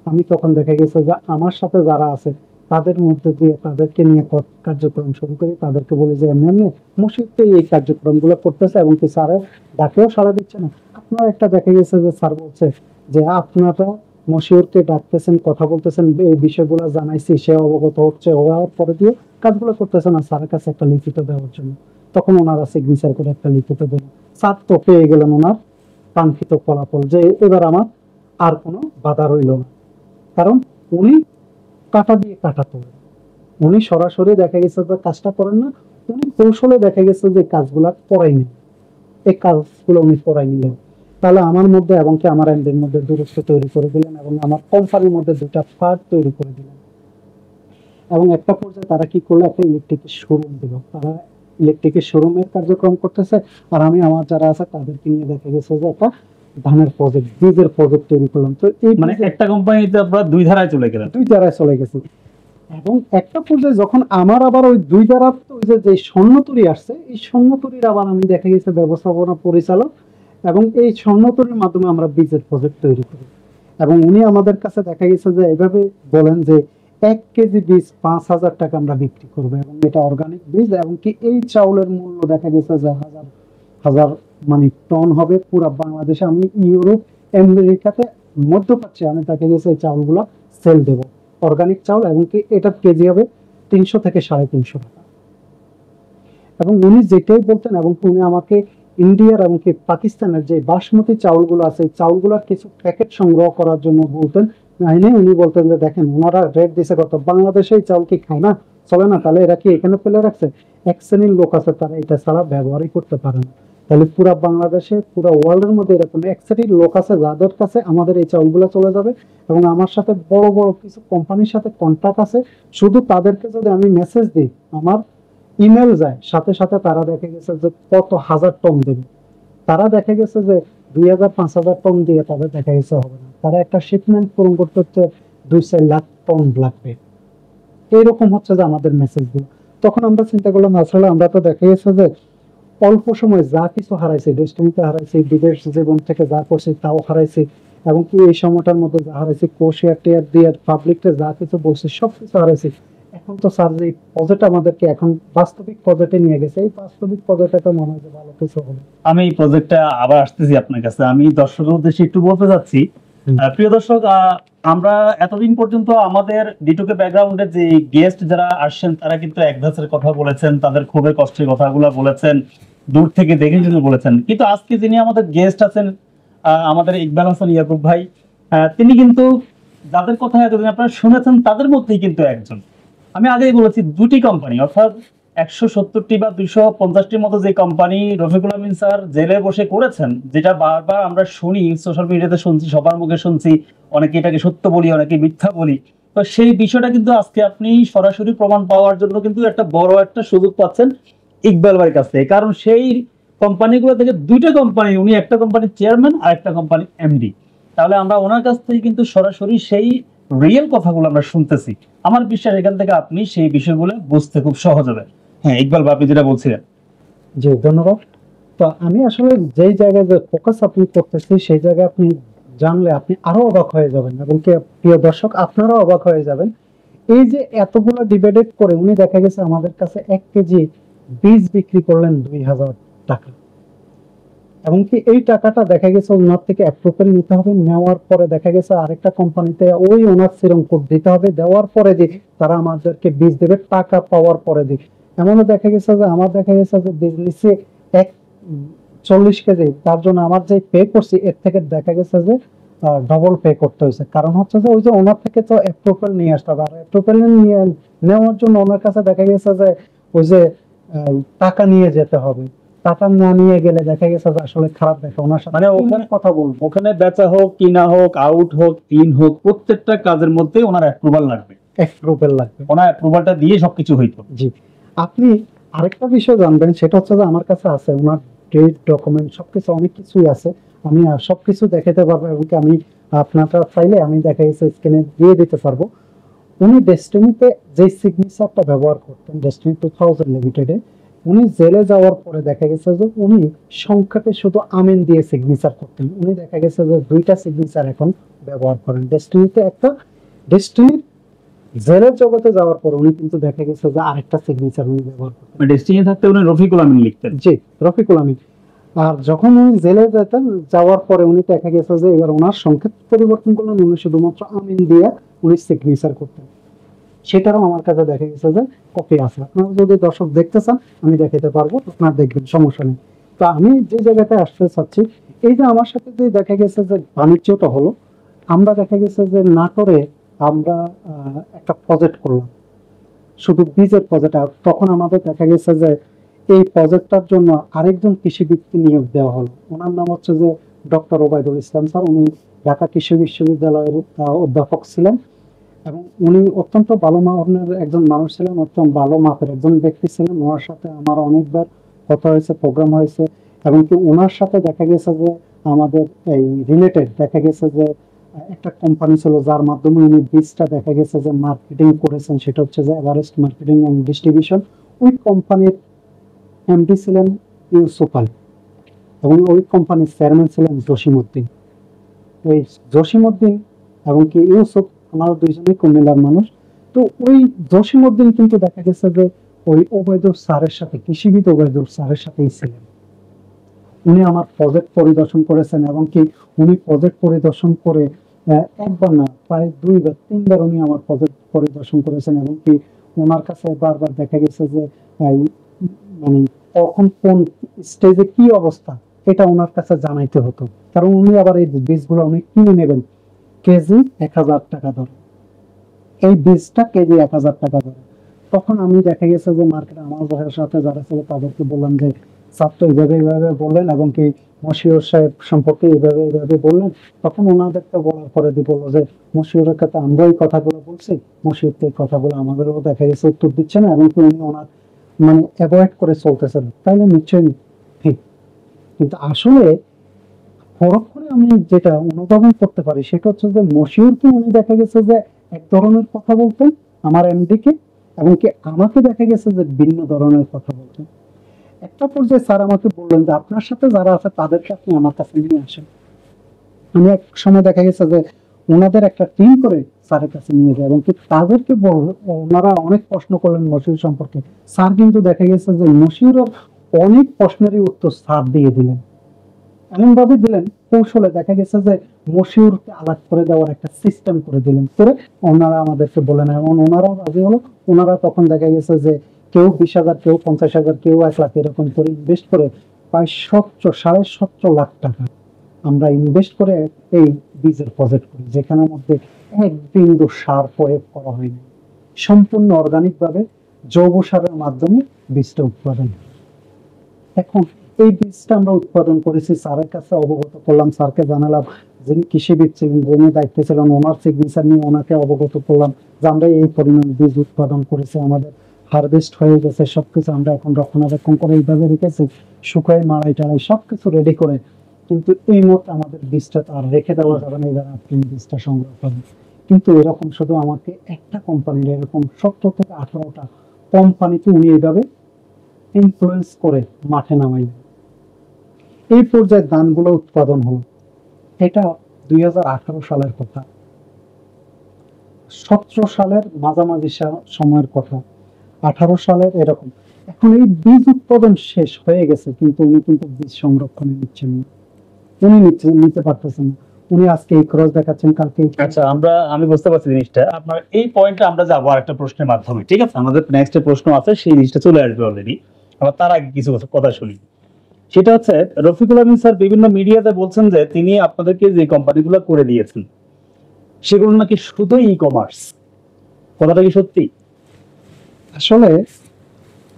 আমি তখন দেখা গেছে যে আমার সাথে যারা আছে তাদের মধ্যে দিয়ে তাদেরকে নিয়ে কার্যক্রম শুরু করি, তাদেরকে বলি যে এমনি মসজিদে এই কার্যক্রম গুলো করতেছে এবং কি স্যারের ডাকেও সাড়া দিচ্ছে না। আপনার একটা দেখা গেছে যে স্যার বলছে যে আপনারা মশিউরকে ডাকতেছেন, কথা বলতেছেন, এই বিষয়গুলো জানাইছি, সে অবগত হচ্ছে, হওয়ার পরে দিয়ে কাজগুলো করতেছেন না স্যারের কাছে একটা লিখিত দেওয়ার জন্য। তখন ওনারা সিগনেচার করে একটা লিখিত দেন, স্যার তো পেয়ে গেলেন ওনার কাঙ্ক্ষিত ফলাফল, যে এবার আমার আর কোনো বাধা রইল না। কারণ উনি কাটা দিয়ে কাটা তোলেন, উনি সরাসরি দেখা গেছে যে কাজটা করেন না, উনি কৌশলে দেখা গেছে যে কাজগুলা করাই এই কাজগুলো উনি করাই নিলেন। তাহলে আমার মধ্যে এবং কি আমার এমডির মধ্যে দূরত্ব তৈরি করে দিলেন এবং আমার কোম্পানির মধ্যে দুটা ফাঁক তৈরি করে দিলেন। এবং একটা পর্যায়ে তারা কি করলো, একটা ইলেকট্রিকের শোরুম দিল, তারা ইলেকট্রিকের শোরুমের কার্যক্রম করতেছে, আর আমি আমার যারা আছে তাদেরকে নিয়ে দেখা গেছে যে একটা ধানের প্রজেক্ট, বীজের প্রজেক্ট তৈরি করলাম। তো এই মানে একটা কোম্পানিতে আমরা দুই ধারায় চলে গেছি। এবং একটা পর্যায়ে যখন আমার আবার ওই দুই ধারা ওই যে স্বর্ণতরী আসছে, এই স্বর্ণতরীর আবার আমি দেখা গেছে ব্যবস্থাপনা পরিচালক, এবং এই স্বর্ণতরীর মাধ্যমে আমরা বীজের প্রজেক্ট তৈরি করি। এবং উনি আমাদের কাছে দেখা গেছে যে এভাবে বলেন যে 1 কেজি বীজ 5,000 টাকা আমরা বিক্রি করবো, এবং এটা অর্গানিক বীজ, এবং কি এই চাউলের মূল্য দেখা গেছে যে হাজার হাজার মানে টন হবে পুরো বাংলাদেশে। আমি ইউরোপ আমেরিকাতে মধ্যপ্রাচ্যে আমি তাকে গেছে এই চাউলগুলো সেল দেব, অর্গানিক চাউল, এবং কি এটার কেজি হবে 300 থেকে 350 টাকা। এবং উনি যেটাই বলতেন, এবং উনি আমাকে ইন্ডিয়ার এবং কি পাকিস্তানের যে বাসমতি চাউলগুলো আছে, চাউলগুলোর কিছু প্যাকেট সংগ্রহ করার জন্য বলতেন। উনি বলতেন যে দেখেন ওনারা রেট দিছে কত, বাংলাদেশে এই চাউল কি খায় না, চলে না, তাহলে এরা কি এখানে ফেলে রাখছে? এক শ্রেণীর লোক আছে তারা এটা ছাড়া ব্যবহারই করতে পারে না। তাহলে পুরা বাংলাদেশে, পুরা ওয়ার্ল্ডের মধ্যে এরকম এক শ্রেণীর লোক আছে যাদের কাছে আমাদের এই চাউলগুলো চলে যাবে। এবং আমার সাথে বড় বড় কিছু কোম্পানির সাথে কন্ট্রাক্ট আছে, শুধু তাদেরকে যদি আমি মেসেজ দিই, আমার ইমেল যায়, সাথে সাথে তারা দেখে গেছে যে কত হাজার টন দেবে। তারা দেখে গেছে যে 2000-5000 টন দিয়ে তাদের দেখা গেছে হবে না, তারা একটা শিপমেন্ট পূরণ করতে হচ্ছে 2-4 লাখ টন লাগবে। এইরকম হচ্ছে যে আমাদের মেসেজ গুলো। তখন আমরা চিন্তা করলাম আসলে আমরা তো দেখা গেছে যে অল্প সময় যা কিছু হারাইছি, ডেস্টিনিতে হারাইছি, বিদেশ জীবন থেকে যা করছি তাও হারাইছি, এবং কি এই সময়টার মধ্যে যা হারাইছি, কোশিয়ার টিয়ার দিয়ে পাবলিককে যা কিছু বলছি সবকিছু হারাইছি। এখন তো স্যার যে প্রজেক্ট আমাদেরকে এখন বাস্তবিক প্রজেক্টে নিয়ে গেছে, এই বাস্তবিক প্রজেক্টটা মনে হয় যে ভালো কিছু হবে। আমি এই প্রজেক্টটা আবার আসতেছি আপনার কাছে, আমি দর্শকের উদ্দেশ্যে একটু বলতে চাচ্ছি। প্রিয় দর্শক, আমরা এতদিন পর্যন্ত আমাদের ডিটুকে ব্যাকগ্রাউন্ডে যে গেস্ট যারা আসছেন তারা কিন্তু এক ধাঁচের কথা বলেছেন, তাদের খুবই কষ্টের কথাগুলো বলেছেন, দূর থেকে দেখে শুনে বলেছেন। কিন্তু আজকে যিনি আমাদের গেস্ট আছেন, আমাদের ইকবাল হাসান ইয়াকুব ভাই, তিনি কিন্তু যাদের কথা এতদিন আপনারা শুনেছেন তাদের মধ্যেই কিন্তু একজন। আমি আগেই বলেছি দুটি কোম্পানি, অর্থাৎ 170টি বা 250টির মতো যে কোম্পানি রফিকুল আমিন স্যার জেলে বসে করেছেন, যেটা বারবার আমরা শুনি, সোশ্যাল মিডিয়াতে শুনছি, সবার মুখে শুনছি, অনেকে এটাকে সত্য বলি, অনেকে মিথ্যা বলি। তো সেই বিষয়টা কিন্তু আজকে আপনি সরাসরি প্রমাণ পাওয়ার জন্য কিন্তু একটা বড় একটা সুযোগ পাচ্ছেন ইকবাল ভাইয়ের কাছে। কারণ সেই কোম্পানিগুলো থেকে দুইটা কোম্পানি, উনি একটা কোম্পানির চেয়ারম্যান আর একটা কোম্পানির এমডি। তাহলে আমরা ওনার কাছ থেকে কিন্তু সরাসরি সেই রিয়েল কথাগুলো আমরা শুনতেছি। আমার বিশ্বাস এখান থেকে আপনি সেই বিষয়গুলো বুঝতে খুব সহজ হবে। হ্যাঁ ইকবাল ভাই, আপনি যেটা বলছিলেন। জি ধন্যবাদ। তো আমি আসলে যেই জায়গায় যে ফোকাস আপনি করতেছি সেই জায়গায় আপনি জানলে আপনি আরো অবাক হয়ে যাবেন, এবং কি প্রিয় দর্শক আপনারাও অবাক হয়ে যাবেন। এই যে এতগুলো ডিবেট করে উনি দেখা গেছে আমাদের কাছে 1 কেজি বীজ বিক্রি করলেন 2000 টাকা, এবং কি এই টাকাটা দেখা গেছে ওনার থেকে অ্যাপ্রুভাল নিতে হবে, নেওয়ার পরে দেখা গেছে আরেকটা কোম্পানিতে ওই ওনার সিরম কোড দিতে হবে, দেওয়ার পরে দিয়ে তারা আমাদেরকে বীজ দেবে, টাকা পাওয়ার পরে দিয়ে। এমনও দেখা গেছে যে আমার দেখা গেছে যে বিজনেসে 40 কেজি, তার জন্য আমার যে পে করছি এর থেকে দেখা গেছে যে ডবল পে করতে হয়েছে। কারণ হচ্ছে যে ওই যে ওনার থেকে তো অ্যাপ্রুভাল নিয়ে আসতে হবে, আর অ্যাপ্রুভাল নিয়ে নেওয়ার জন্য ওনার কাছে দেখা গেছে যে ওই যে টাকা নিয়ে যেতে হবে, টাকা না নিয়ে গেলে দেখা গেছে যে আসলে খারাপ দেখা। ওনার সাথে মানে ওখানে কথা বলবো, ওখানে বেচা হোক, কিনা হোক, আউট হোক, ইন হোক, প্রত্যেকটা কাজের মধ্যে ওনার অ্যাপ্রুভাল লাগবে, অ্যাপ্রুভাল লাগবে। ওনার অ্যাপ্রুভালটা দিয়ে সবকিছু হইতো। জি, আপনি আরেকটা বিষয় জানবেন, সেটা হচ্ছে যে আমার কাছে আছে ওনার ডেট, ডকুমেন্ট সবকিছু, অনেক কিছুই আছে। আমি সবকিছু দেখাতে পারবো, এবং কি আমি আপনারা চাইলে আমি দেখা গেছে স্ক্রিনে দিয়ে দিতে পারবো। উনি ডেস্টিনিতে যে সিগনেচারটা ব্যবহার করতেন, ডেস্টিনি 2000 লিমিটেডে, উনি জেলে যাওয়ার পরে দেখা গেছে যে উনি সংখ্যাকে শুধু আমিন দিয়ে সিগনেচার করতেন। উনি দেখা গেছে যে 2টা সিগনেচার এখন ব্যবহার করেন ডেস্টিনিতে। একটা ডেস্টিনির জেলের জগতে যাওয়ার পর উনি কিন্তু দেখা গেছে যে আরেকটা সিগনেচার উনি ব্যবহার করতেন। ডেস্টিনি থাকতে উনি রফিকুল আমিন লিখতেন। জি, রফিকুল আমিন। আর যখন উনি জেলে যেতেন, যাওয়ার পরে উনি দেখা গেছে যে এবার ওনার সংকেত পরিবর্তন করলেন, উনি শুধুমাত্র আমিন দিয়ে উনি সিগনেচার করতেন। সেটারও আমার কাছে দেখা গেছে যে কপি আছে। আপনারা যদি দর্শক দেখতে চান আমি দেখাতে পারবো, আপনারা দেখবেন, সমস্যা নেই। তো আমি যে জায়গাতে আসতে চাচ্ছি, এই যে আমার সাথে যে দেখা গেছে যে বাণিজ্যটা হলো, আমরা দেখা গেছে যে নাটোরে আমরা একটা প্রজেক্ট করলাম, শুধু বীজের প্রজেক্ট। তখন আমাদের দেখা গেছে যে এই প্রজেক্টটার জন্য আরেকজন কৃষিবিদকে নিয়োগ দেওয়া হলো। ওনার নাম হচ্ছে যে ডক্টর ওবায়দুল ইসলাম স্যার। উনি ঢাকা কৃষি বিশ্ববিদ্যালয়ের অধ্যাপক ছিলেন, এবং উনি অত্যন্ত ভালো মানের একজন মানুষ ছিলেন, অত্যন্ত ভালো মাপের একজন ব্যক্তি ছিলেন। ওনার সাথে আমার অনেকবার কথা হয়েছে, প্রোগ্রাম হয়েছে, এবং কি ওনার সাথে দেখা গেছে যে আমাদের এই রিলেটেড দেখা গেছে যে একটা কোম্পানি ছিল যার মাধ্যমে উনি বীজটা দেখা গেছে যে মার্কেটিং করেছেন, সেটা হচ্ছে যে এভারেস্ট মার্কেটিং এন্ড ডিস্ট্রিবিউশন। ওই কোম্পানির এমডি ছিলেন ইউসুফ আলী, এবং ওই কোম্পানির চেয়ারম্যান ছিলেন জসিমউদ্দিন। ওই জসিমউদ্দিন এবং কি ইউসুফ, ওনারা দুইজনেই কুমিল্লার মানুষ। তো ওই জসিমউদ্দিন কিন্তু দেখা গেছে যে ওই ওবায়দুল স্যারের সাথে, কৃষিবিদ ওবায়দুল স্যারের সাথেই ছিলেন। উনি আমার প্রজেক্ট পরিদর্শন করেছেন, এবং কি উনি প্রজেক্ট পরিদর্শন করে একবার না প্রায় 2 বা 3 বার উনি আমার প্রজেক্ট পরিদর্শন করেছেন, এবং কি ওনার কাছে বারবার দেখা গেছে যে এই, মানে কখন কোন স্টেজে কি অবস্থা এটা ওনার কাছে জানাইতে হতো, কারণ উনি আবার এই বীজগুলো উনি কিনে নেবেন কেজি 1,000 টাকা ধরে, এই বীজটা কেজি 1,000 টাকা ধরে। তখন আমি দেখা গেছে যে মার্কেটে আমার সাথে যারা ছিল তাদেরকে বললাম যে স্যার তো এইভাবে এইভাবে বললেন, এবং কি মশিউর সাহেব সম্পর্কে এইভাবে এইভাবে বললেন। তখন ওনাদেরকে বলার পরে বললো যে মশিউরের কাছে আমরা এই কথাগুলো বলছি, মশিউর তো এই কথাগুলো আমাদেরও দেখা গেছে উত্তর দিচ্ছে না, এবং কি উনি ওনার মানে অ্যাভয়েড করে চলতেছেন, তাইলে নিশ্চয়ই ঠিক। কিন্তু আসলে পরক্ষণে আমি যেটা অনুধাবন করতে পারি সেটা হচ্ছে যে মশিউরকে উনি দেখা গেছে যে এক ধরনের কথা বলতেন আমার এমডি কে, এবং কি আমাকে দেখা গেছে যে ভিন্ন ধরনের কথা বলতেন। একটা পর্যায়ে স্যার আমাকে বললেন যে আপনার সাথে যারা আছে তাদেরকে আপনি আমার কাছে নিয়ে আসেন। আমি এক সময় দেখা গেছে যে ওনাদের একটা টিম করে স্যারের কাছে নিয়ে যায়, এবং কি তাদেরকে ওনারা অনেক প্রশ্ন করলেন মশিউর সম্পর্কে। স্যার কিন্তু দেখা গেছে যে মশিউরের অনেক প্রশ্নেরই উত্তর স্যার দিয়ে দিলেন, এমন ভাবে দিলেন কৌশলে দেখা গেছে যে মশিউরকে আলাদা করে দেওয়ার একটা সিস্টেম করে দিলেন, করে ওনারা আমাদেরকে বলেন, এবং ওনারাও রাজি হলো। ওনারা তখন দেখা গেছে যে কেউ 20,000, কেউ 50,000, কেউ 1 লাখ এরকম করে ইনভেস্ট করে প্রায় 17.5 লাখ টাকা আমরা ইনভেস্ট করে এই বীজের প্রজেক্ট করি, যেখানের মধ্যে এক বিন্দু সার প্রয়োগ করা হয়নি, সম্পূর্ণ অর্গানিক ভাবে জৈব সারের মাধ্যমে বীজটা উৎপাদন। এখন এই বীজটা আমরা উৎপাদন করেছি, স্যারের কাছে অবগত করলাম, স্যারকে জানালাম, যিনি কৃষিবিদ ছিলেন, যিনি দায়িত্বে ছিলেন ওনার সিগনেচার নিয়ে ওনাকে অবগত করলাম যে আমরা এই পরিমাণ বীজ উৎপাদন করেছি, আমাদের হারভেস্ট হয়ে গেছে, সবকিছু আমরা এখন রক্ষণাবেক্ষণ করে এইভাবে রেখেছি, শুকাই মাড়াই টাড়াই সবকিছু রেডি করে। কিন্তু এই মুহূর্তে আমাদের বীজটা তো আর রেখে দেওয়া যাবে না, এবার আপনি বীজটা সংগ্রহ করেন। কিন্তু এরকম শুধু আমাকে একটা কোম্পানির এরকম 17 থেকে 18টা কোম্পানিকে উনি এইভাবে ইনফ্লুয়েন্স করে মাঠে নামাইলেন। এই পর্যায়ে ধানগুলো উৎপাদন হলো, এটা 2018 সালের কথা, 17 সালের মাঝামাঝি সময়ের কথা, 18 সালের এরকম। এখন এই বীজ উৎপাদন শেষ হয়ে গেছে, কিন্তু উনি কিন্তু বীজ সংরক্ষণে নিচ্ছেন না, উনি নিতে পারতেছেন না। উনি আজকে এই ক্রস দেখাচ্ছেন, কালকে আচ্ছা, আমি বুঝতে পারছি জিনিসটা। আপনার এই পয়েন্টে আমরা যাবো আরেকটা প্রশ্নের মাধ্যমে, ঠিক আছে? আমাদের নেক্সট প্রশ্ন আছে, সেই জিনিসটা চলে আসবে অলরেডি। আবার তার আগে কিছু কথা শুনি। সেটা হচ্ছে, রফিকুল আমিন স্যার বিভিন্ন মিডিয়াতে বলছেন যে তিনি আপনাদেরকে যে কোম্পানিগুলো করে দিয়েছেন সেগুলো নাকি শুধু ই কমার্স। কথাটা কি সত্যি? আসলে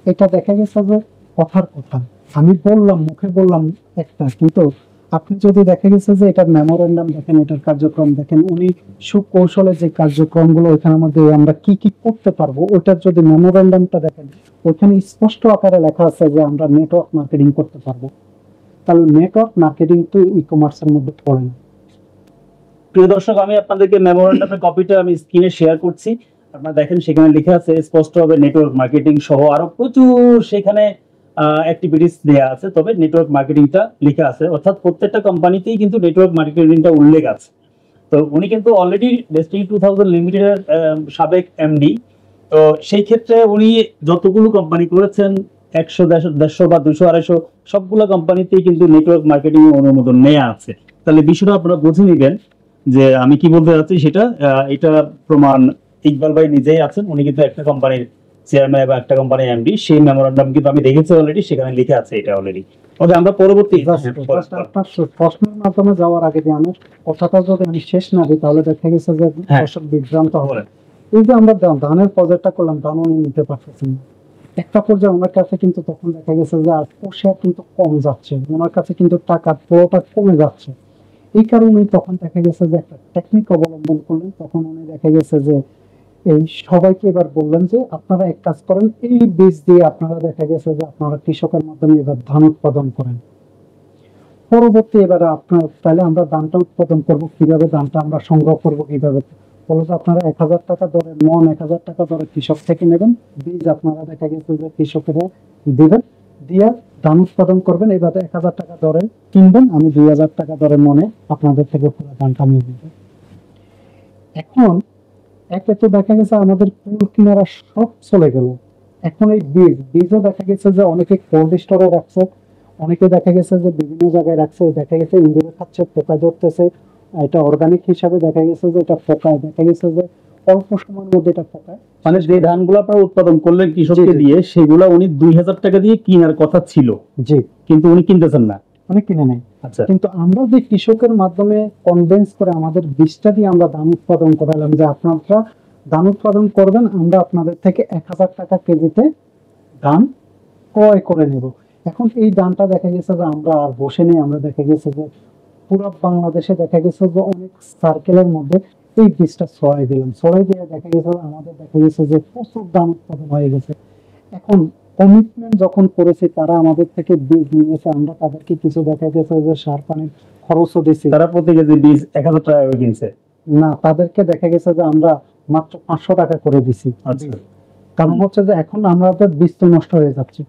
এটা দেখা গেছে যে কথার কথা, আমি বললাম মুখে বললাম একটা, কিন্তু আপনি যদি দেখা গেছে যে এটার মেমোরেন্ডাম দেখেন, এটার কার্যক্রম দেখেন, উনি সুকৌশলে যে কার্যক্রমগুলো ওইখানের মধ্যে আমরা কি কি করতে পারবো ওইটার যদি মেমোরেন্ডামটা দেখেন, ওইখানে স্পষ্ট আকারে লেখা আছে যে আমরা নেটওয়ার্ক মার্কেটিং করতে পারবো। তাহলে নেটওয়ার্ক মার্কেটিং তো ই কমার্সের মধ্যে পড়ে না। প্রিয় দর্শক, আমি আপনাদেরকে মেমোরেন্ডামের কপিটা আমি স্ক্রিনে শেয়ার করছি। আপনারা দেখেন, সেখানে লেখা আছে স্পষ্টভাবে নেটওয়ার্ক মার্কেটিং সহ আরো প্রচুর সেখানে অ্যাক্টিভিটিস দেয়া আছে, তবে নেটওয়ার্ক মার্কেটিংটা লেখা আছে। অর্থাৎ প্রত্যেকটা কোম্পানিতেই কিন্তু নেটওয়ার্ক মার্কেটিংটা উল্লেখ আছে। তো উনি কিন্তু অলরেডি ডেস্টিনি 2000 লিমিটেডের সাবেক এমডি। তো সেই ক্ষেত্রে উনি যতগুলো কোম্পানি করেছেন, 100, 150 বা 200, 250 সবগুলো কোম্পানিতেই কিন্তু নেটওয়ার্ক মার্কেটিং অনুমোদন নেওয়া আছে। তাহলে বিষয়টা আপনারা বুঝে নিবেন যে আমি কি বলতে চাচ্ছি সেটা। এটা প্রমাণ ইকবাল ভাই নিজেই আছেন, উনি কিন্তু একটা কোম্পানির চেয়ারম্যান বা একটা কোম্পানির এমডি। সেই মেমোরান্ডাম কিন্তু আমি দেখেছি অলরেডি, সেখানে লিখে আছে এটা অলরেডি। তবে আমরা পরবর্তী আপনার প্রশ্নের মাধ্যমে যাওয়ার আগে যে আমার কথাটা যদি আমি শেষ না দিই, তাহলে দেখা গেছে যে দর্শক বিভ্রান্ত হবে। এই যে আমরা ধানের প্রজেক্টটা করলাম, ধান উনি নিতে পারতেছেন না, একটা পর্যায়ে ওনার কাছে কিন্তু তখন দেখা গেছে যে আর শেয়ার কিন্তু কম যাচ্ছে, ওনার কাছে কিন্তু টাকা পুরোটা কমে যাচ্ছে। এই কারণে তখন দেখা গেছে যে একটা টেকনিক অবলম্বন করলেন। তখন উনি দেখা গেছে যে এই সবাইকে এবার বললেন যে আপনারা এক কাজ করেন, এই বীজ দিয়ে আপনারা দেখা গেছে যে আপনারা কৃষকের মাধ্যমে এবার ধান উৎপাদন করেন। পরবর্তী এবারে আপনার তাহলে আমরা ধানটা উৎপাদন করব কিভাবে, ধানটা আমরা সংগ্রহ করব কিভাবে, বলো যে আপনারা 1,000 টাকা দরে মন, 1,000 টাকা দরে কৃষক থেকে নেবেন, বীজ আপনারা দেখা গেছে যে কৃষকেরা দিবেন, দিয়ে ধান উৎপাদন করবেন। এবারে 1,000 টাকা দরে কিনবেন, আমি 2,000 টাকা দরে মনে আপনাদের থেকে পুরো ধানটা নিয়ে নেব। এখন একে তো দেখা গেছে আমাদের কুল কিনারা সব চলে গেল। এখন এই বীজও দেখা গেছে যে অনেকে কোল্ড স্টোরে রাখছে, অনেকে দেখা গেছে যে বিভিন্ন জায়গায় রাখছে, দেখা গেছে ইঁদুরে খাচ্ছে, পোকা ধরতেছে, এটা অর্গানিক হিসাবে দেখা গেছে যে এটা পোকায়, দেখা গেছে যে অল্প সময়ের মধ্যে এটা পোকায়। মানে যে ধানগুলো আপনারা উৎপাদন করলেন কৃষককে জি। দিয়ে, সেগুলা উনি 2000 টাকা দিয়ে কেনার কথা ছিল, জি, কিন্তু উনি কিনতেছেন না। অনেক কিনে নেয়। আচ্ছা, কিন্তু আমরা যে কৃষকের মাধ্যমে কনভেন্স করে আমাদের বীজটা দিয়ে আমরা ধান উৎপাদন করালাম যে আপনারা ধান উৎপাদন করবেন, আমরা আপনাদের থেকে 1000 টাকা কেজিতে ধান ক্রয় করে নেব। এখন এই ধানটা দেখা গেছে যে আমরা আর বসে নেই, আমরা দেখা গেছে যে পুরো বাংলাদেশে দেখা গেছে যে অনেক সার্কেলের মধ্যে এই বীজটা ছড়াই দিলাম, ছড়াই দিয়ে দেখা গেছে যে আমাদের দেখা গেছে যে প্রচুর ধান উৎপাদন হয়ে গেছে। এখন কমিটমেন্ট যখন করেছি, তারা আমাদের থেকে বীজ নিয়েছে, আমরা তাদেরকে কিছু দেখা গেছে যে সার পানির খরচও দিছি তারা প্রতি কেজি বীজ 1000 টাকা করে কিনছে। না, তাদেরকে দেখা গেছে যে আমরা মাত্র 500 টাকা করে দিছি। আচ্ছা, কারণ হচ্ছে যে এখন আমাদের বীজ তো নষ্ট হয়ে যাচ্ছে।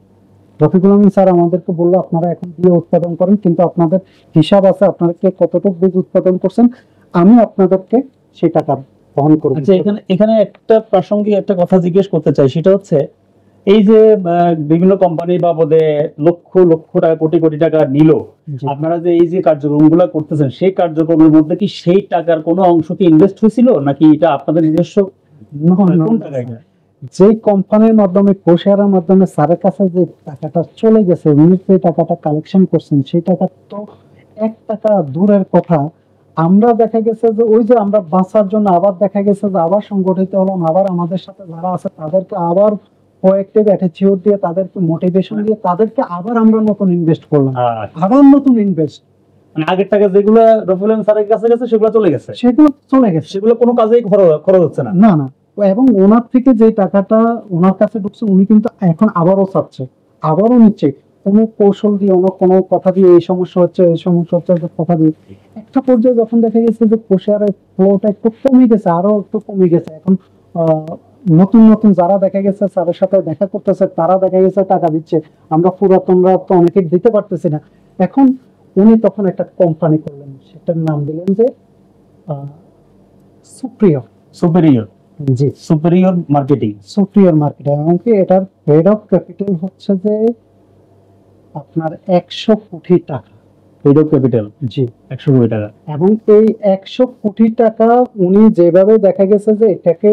রফিকুল আমিন স্যার আমাদেরকে বললো আপনারা এখন দিয়ে উৎপাদন করেন, কিন্তু আপনাদের হিসাব আছে আপনাদেরকে কতটুকু বীজ উৎপাদন করছেন, আমি আপনাদেরকে সেই টাকা বহন করব। আচ্ছা, এখানে এখানে একটা প্রাসঙ্গিক একটা কথা জিজ্ঞেস করতে চাই, সেটা হচ্ছে এই যে বিভিন্ন কোম্পানি বাবদে লক্ষ লক্ষ টাকা, কোটি কোটি টাকা নিল, জি। আপনারা যে এই যে কার্যক্রমগুলো করতেছেন, সেই কার্যক্রমের মধ্যে কি সেই টাকার কোনো অংশ কি ইনভেস্ট হয়েছিল, নাকি এটা আপনাদের নিজস্ব কোন টাকা এটা? যে কোম্পানির মাধ্যমে কোষেয়ারের মাধ্যমে স্যারের কাছে যে টাকাটা চলে গেছে, উনি যে টাকাটা কালেকশন করছেন, সেই টাকা তো 1 টাকা দূরের কথা। আমরা দেখা গেছে যে ওই যে আমরা বাঁচার জন্য আবার দেখা গেছে যে আবার সংগঠিত হলাম, আবার আমাদের সাথে যারা আছে তাদেরকে আবার প্রোঅ্যাক্টিভ অ্যাটিটিউড দিয়ে, তাদেরকে মোটিভেশন দিয়ে, তাদেরকে আবার আমরা নতুন ইনভেস্ট করলাম, আবার নতুন ইনভেস্ট। মানে আগের টাকা যেগুলো রফিউল আমিন স্যারের কাছে গেছে সেগুলো চলে গেছে, সেগুলো চলে গেছে, সেগুলো কোনো কাজেই খরচ হচ্ছে না। না না। এবং ওনার থেকে যে টাকাটা ওনার কাছে ঢুকছে, উনি কিন্তু এখন আবারও চাচ্ছে, আবারও নিচ্ছে, কোনো কৌশল দিয়ে, কোনো কথা দিয়ে, এই সমস্যা হচ্ছে, এই সমস্যা হচ্ছে, যে কথা দিয়ে একটা পর্যায়ে যখন দেখা গেছে যে কোষেয়ারের ফ্লোটা একটু কমে গেছে, আরো একটু কমে গেছে, এখন নতুন নতুন যারা দেখা গেছে স্যারের সাথে দেখা করতেছে, তারা দেখা গেছে টাকা দিচ্ছে, আমরা পুরাতনরা তো অনেকে দিতে পারতেছি না। এখন উনি তখন একটা কোম্পানি করলেন, সেটার নাম দিলেন যে সুপিরিয়র জি, সুপিরিয়র মার্কেটিং। Superior market. এমনকি এটার হেড অফ ক্যাপিটাল হচ্ছে যে আপনার 100 কোটি টাকা। হেড অফ ক্যাপিটাল জি, 100 কোটি টাকা। এবং এই 100 কোটি টাকা উনি যেভাবে দেখা গেছে যে এটাকে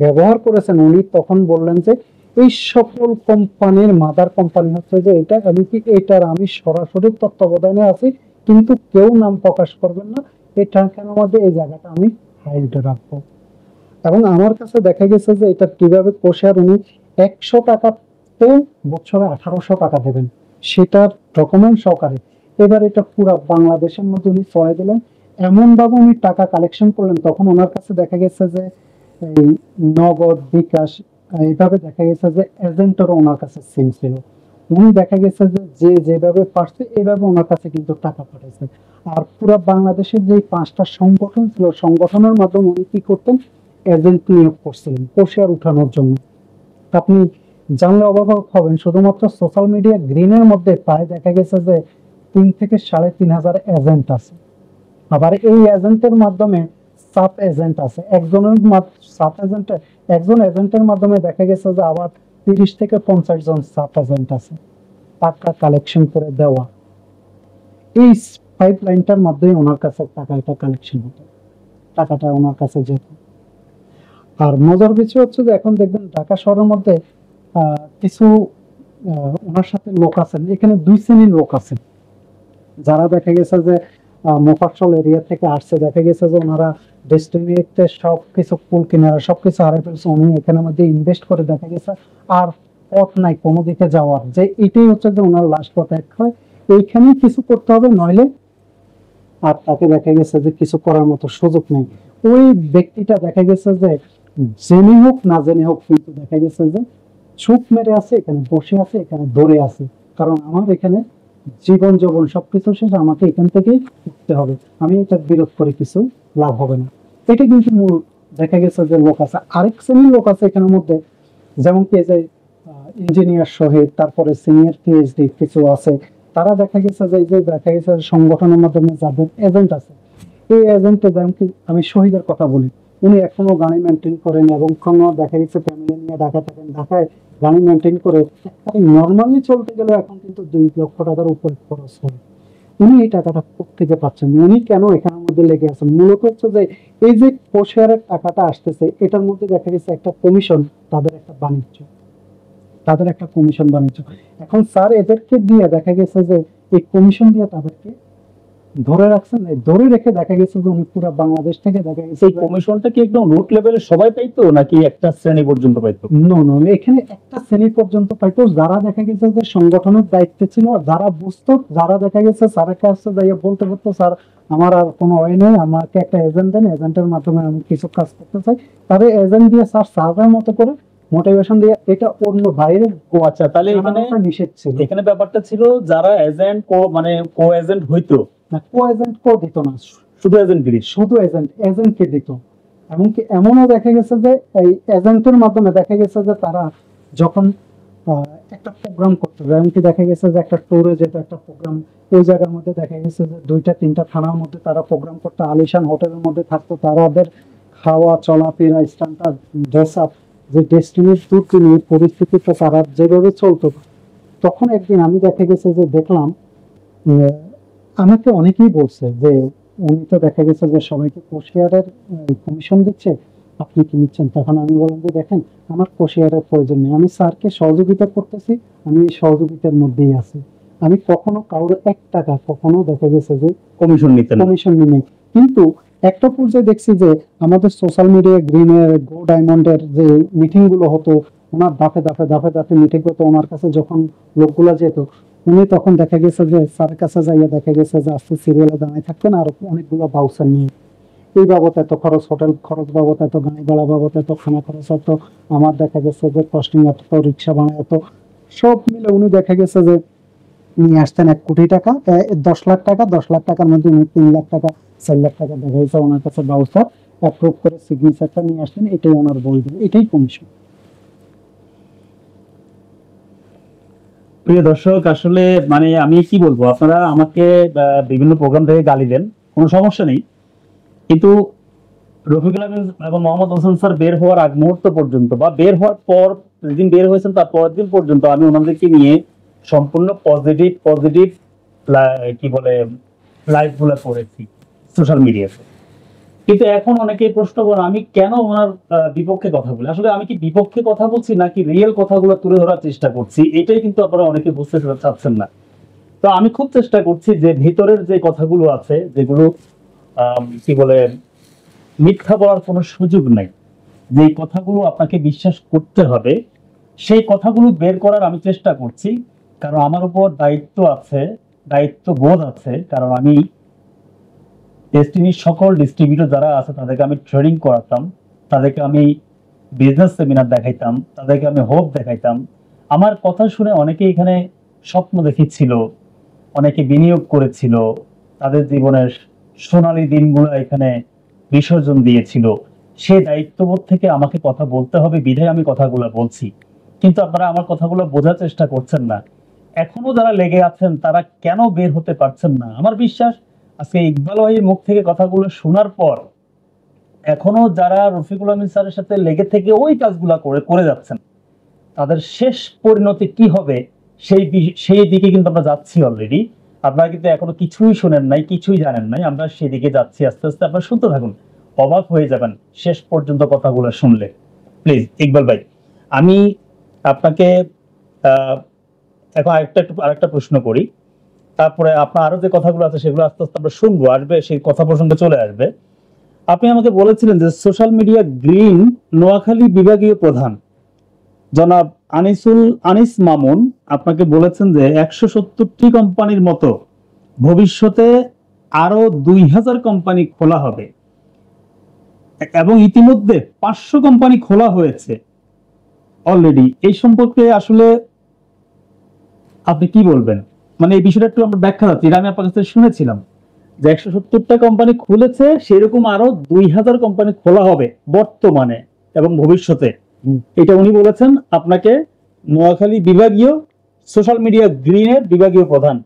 ব্যবহার করেছেন, উনি তখন বললেন যে এই সকল কোম্পানির মাদার কোম্পানি হচ্ছে যে এটা, এমনকি এটার আমি সরাসরি তত্ত্বাবধানে আছি, কিন্তু কেউ নাম প্রকাশ করবেন না, এটা কেন আমাদের এই জায়গাটা আমি হাইল্ডে রাখবো। এবং আমার কাছে দেখা গেছে যে এটা কিভাবে কোষেয়ার উনি 100 টাকাতে বছরে 1800 টাকা দেবেন, সেটার ডকুমেন্ট সহকারে। এবার এটা পুরো বাংলাদেশের মধ্যে উনি ছড়াই দিলেন, এমন ভাবে উনি টাকা কালেকশন করলেন, তখন ওনার কাছে দেখা গেছে যে এই নগদ, বিকাশ, এইভাবে দেখা গেছে যে এজেন্টেরও ওনার কাছে সিম ছিল। উনি দেখা গেছে যে যে যেভাবে পারছে এইভাবে ওনার কাছে কিন্তু টাকা পাঠাইছে। আর পুরো বাংলাদেশের যে 5টা সংগঠন ছিল, সংগঠনের মাধ্যমে উনি কি করতেন, এজেন্ট নিয়োগ করছিলেন কোষেয়ার উঠানোর জন্য। আপনি জানলে অবাক হবেন, শুধুমাত্র সোশ্যাল মিডিয়া গ্রিনের মধ্যে প্রায় দেখা গেছে যে 3 থেকে 3500 এজেন্ট আছে। আবার এই এজেন্টের মাধ্যমে সাব এজেন্ট আছে, একজন এজেন্টের মাধ্যমে দেখা গেছে যে আবার 30 থেকে 50 জন সাব এজেন্ট আছে, টাকা কালেকশন করে দেওয়া। এই পাইপলাইনটার মাধ্যমে ওনার কাছে টাকাটা কালেকশন হতো, টাকাটা ওনার কাছে যেত। আর মজার বিষয় হচ্ছে যে এখন দেখবেন ঢাকা শহরের মধ্যে কিছু ওনার সাথে লোক আছেন, এখানে 2 শ্রেণীর লোক আছেন, যারা দেখা গেছে যে মোফাসল এরিয়া থেকে আসছে, দেখা গেছে যে ওনারা ডেস্টিনিতে সবকিছু ফুল কিনারা সবকিছু হারিয়ে ফেলছে, উনি এখানের মধ্যে ইনভেস্ট করে দেখা গেছে আর পথ নাই কোনো দিকে যাওয়ার, যে এটাই হচ্ছে যে ওনার লাস্ট পথ এক হয়, এইখানেই কিছু করতে হবে, নইলে আর তাকে দেখা গেছে যে কিছু করার মতো সুযোগ নেই। ওই ব্যক্তিটা দেখা গেছে যে জেনে হোক না জেনে হোক, কিন্তু দেখা গেছে যে চুপ মেরে আছে, এখানে বসে আছে, এখানে ধরে আছে, কারণ আমার এখানে জীবন যৌবন সবকিছু শেষ, আমাকে এখান থেকেই উঠতে হবে, আমি এটা বিরোধ করে কিছু লাভ হবে না। এটা কিন্তু মূল দেখা গেছে যে লোক আছে। আরেক শ্রেণীর লোক আছে এখানের মধ্যে, যেমন কি যে ইঞ্জিনিয়ার শহীদ, তারপরে সিনিয়র পিএইচডি কিছু আছে, তারা দেখা গেছে যে এই যে দেখা গেছে সংগঠনের মাধ্যমে যাদের এজেন্ট আছে, এই এজেন্টে যেমন কি আমি শহীদের কথা বলি, উনি এখনো গাড়ি মেনটেন করেন, এবং কোনো দেখা গেছে ফ্যামিলি নিয়ে ঢাকা থাকেন, ঢাকায় গাড়ি মেনটেন করে নর্মালি চলতে গেলে এখন কিন্তু 2 লক্ষ টাকার উপরে খরচ হয়। উনি এই টাকাটা থেকে পাচ্ছেন, উনি কেন এখানের মধ্যে লেগে আছেন? মূলত হচ্ছে যে এই যে কোশেয়ারের টাকাটা আসতেছে, এটার মধ্যে দেখা গেছে একটা কমিশন, তাদের একটা বাণিজ্য, তাদের একটা কমিশন বাণিজ্য। এখন স্যার এদেরকে দিয়ে দেখা গেছে যে এই কমিশন দিয়ে তাদেরকে ধরে রাখছেন, ধরে রেখে দেখা গেছে যে উনি পুরো বাংলাদেশ থেকে দেখা গেছে এই কমিশনটা কি একদম রুট লেভেলে সবাই পাইতো নাকি একটা শ্রেণী পর্যন্ত পাইতো? নো নো, এখানে একটা শ্রেণী পর্যন্ত পাইতো, যারা দেখা গেছে যে সংগঠনের দায়িত্বে ছিল, যারা বুঝতো, যারা দেখা গেছে স্যারের কাছে যাইয়া বলতে পারতো স্যার আমার আর কোনো ওয়ে নেই, আমাকে একটা এজেন্ট দেন, এজেন্টের মাধ্যমে আমি কিছু কাজ করতে চাই, তাদের এজেন্ট দিয়ে স্যার সার্ভের মতো করে মোটিভেশন দিয়ে এটা অন্য বাইরে। ও আচ্ছা, তাহলে এখানে নিষেধ ছিল, এখানে ব্যাপারটা ছিল যারা এজেন্ট মানে কো এজেন্ট হইতো না কো এজেন্ট কো দিত না, শুধু এজেন্ট গিরি, শুধু এজেন্টকে দিত। এমনকি এমনও দেখা গেছে যে এই এজেন্টের মাধ্যমে দেখা গেছে যে তারা যখন একটা প্রোগ্রাম করতে যায়, এমনকি দেখা গেছে যে একটা ট্যুরে যেত, একটা প্রোগ্রাম ওই জায়গার মধ্যে দেখা গেছে যে 2টা-3টা থানার মধ্যে তারা প্রোগ্রাম করতে, আলিশান হোটেলের মধ্যে থাকতো, তাদের খাওয়া চলাফেরা স্ট্যান্ডার্ড ড্রেস আপ, যে ডেস্টিনির ট্যুর পরিস্থিতিতে তারা যেভাবে চলতো। তখন একদিন আমি দেখা গেছে যে দেখলাম, আমাকে অনেকেই বলছে যে উনি তো দেখা গেছে যে সবাইকে কোশিয়ারের কমিশন দিচ্ছে, আপনি কি নিচ্ছেন? তখন আমি বললাম যে দেখেন আমার কোশিয়ারের প্রয়োজন নেই, আমি স্যারকে সহযোগিতা করতেছি, আমি এই সহযোগিতার মধ্যেই আছি, আমি কখনো কারোর 1 টাকা কখনো দেখা গেছে যে কমিশন নেই। কিন্তু একটা পর্যায়ে দেখছি যে আমাদের সোশ্যাল মিডিয়া গ্রিনের গো ডায়মন্ডের যে মিটিং গুলো হতো, ওনার দাফে মিটিং হতো, ওনার কাছে যখন লোকগুলা যেত, উনি তখন দেখা গেছে যে স্যারের কাছে যাইয়া দেখা গেছে যে আস্তে সিরিয়ালে দাঁড়ায় থাকতেন, আর অনেকগুলো বাউসার নিয়ে এই বাবদ এত খরচ, হোটেল খরচ বাবদ এত, গাড়ি ভাড়া বাবদ এত, খানা খরচ এত, আমার দেখা গেছে যে কস্টিং এত, রিক্সা ভাড়া এত, সব মিলে উনি দেখা গেছে যে নিয়ে আসতেন 1 কোটি টাকা, 10 লাখ টাকা, 10 লাখ টাকার মধ্যে উনি 3 লাখ টাকা 4 লাখ টাকা দেখা গেছে ওনার কাছে বাউসার অ্যাপ্রুভ করে সিগনেচারটা নিয়ে আসতেন, এটাই ওনার বই, এটাই কমিশন। প্রিয় দর্শক, আসলে মানে আমি কি বলবো, আপনারা আমাকে বিভিন্ন প্রোগ্রাম থেকে গালি দেন, কোনো সমস্যা নেই, কিন্তু রফিকুল আমিন এবং মোহাম্মদ হোসেন স্যার বের হওয়ার আগ মুহূর্ত পর্যন্ত বা বের হওয়ার পর, যেদিন বের হয়েছেন তার পরের দিন পর্যন্ত আমি ওনাদেরকে নিয়ে সম্পূর্ণ পজিটিভ কি বলে লাইভ গুলো করেছি সোশ্যাল মিডিয়াতে। কিন্তু এখন অনেকেই প্রশ্ন করেন আমি কেন ওনার বিপক্ষে কথা বলি। আসলে আমি কি বিপক্ষে কথা বলছি নাকি রিয়েল কথাগুলো তুলে ধরার চেষ্টা করছি, এটাই কিন্তু আপনারা অনেকে বুঝতে চাচ্ছেন না। তো আমি খুব চেষ্টা করছি যে ভিতরের যে কথাগুলো আছে, যেগুলো কি বলে মিথ্যা বলার কোনো সুযোগ নাই, যে কথাগুলো আপনাকে বিশ্বাস করতে হবে, সেই কথাগুলো বের করার আমি চেষ্টা করছি। কারণ আমার উপর দায়িত্ব আছে, দায়িত্ব বোধ আছে, কারণ আমি ডেস্টিনির সকল ডিস্ট্রিবিউটর যারা আছে তাদেরকে আমি ট্রেনিং করাতাম, তাদেরকে আমি বিজনেস সেমিনার দেখাইতাম, তাদেরকে আমি হোপ দেখাইতাম। আমার কথা শুনে অনেকে এখানে স্বপ্ন দেখেছিল, অনেকে বিনিয়োগ করেছিল, তাদের জীবনের সোনালী দিনগুলো এখানে বিসর্জন দিয়েছিল। সেই দায়িত্ববোধ থেকে আমাকে কথা বলতে হবে বিধায় আমি কথাগুলো বলছি। কিন্তু আপনারা আমার কথাগুলো বোঝার চেষ্টা করছেন না। এখনো যারা লেগে আছেন তারা কেন বের হতে পারছেন না, আমার বিশ্বাস আজকে ইকবাল ভাইয়ের মুখ থেকে কথাগুলো শোনার পর এখনো যারা রফিকুল আমিন স্যারের সাথে লেগে থেকে ওই কাজগুলা করে যাচ্ছেন, তাদের শেষ পরিণতি কি হবে সেই দিকে কিন্তু আমরা যাচ্ছি অলরেডি। আপনারা কিন্তু এখনো কিছুই শোনেন নাই, কিছুই জানেন নাই, আমরা সেদিকে যাচ্ছি আস্তে আস্তে। আপনারা শুনতে থাকুন, অবাক হয়ে যাবেন শেষ পর্যন্ত কথাগুলো শুনলে। প্লিজ ইকবাল ভাই, আমি আপনাকে এখন আরেকটা প্রশ্ন করি, তারপরে আপনার আরো যে কথাগুলো আছে সেগুলো আস্তে আস্তে আমরা শুনবো, আসবে সেই কথা প্রসঙ্গে চলে আসবে। আপনি আমাকে বলেছিলেন যে সোশ্যাল মিডিয়া গ্রিন নোয়াখালী বিভাগীয় প্রধান জনাব আনিস মামুন আপনাকে বলেছেন যে 170টি কোম্পানির মতো ভবিষ্যতে আরো 2000 কোম্পানি খোলা হবে এবং ইতিমধ্যে 500 কোম্পানি খোলা হয়েছে অলরেডি। এই সম্পর্কে আসলে আপনি কি বলবেন? মানে এই বিষয়টা একটু আমরা ব্যাখ্যা দিচ্ছি। এটা আমি আপনার কাছে শুনেছিলাম যে 170টা কোম্পানি খুলেছে, সেরকম আরো 2000 কোম্পানি খোলা হবে বর্তমানে এবং ভবিষ্যতে। এটা উনি বলেছেন আপনাকে, নোয়াখালী বিভাগীয় সোশ্যাল মিডিয়া গ্রিনের বিভাগীয় প্রধান।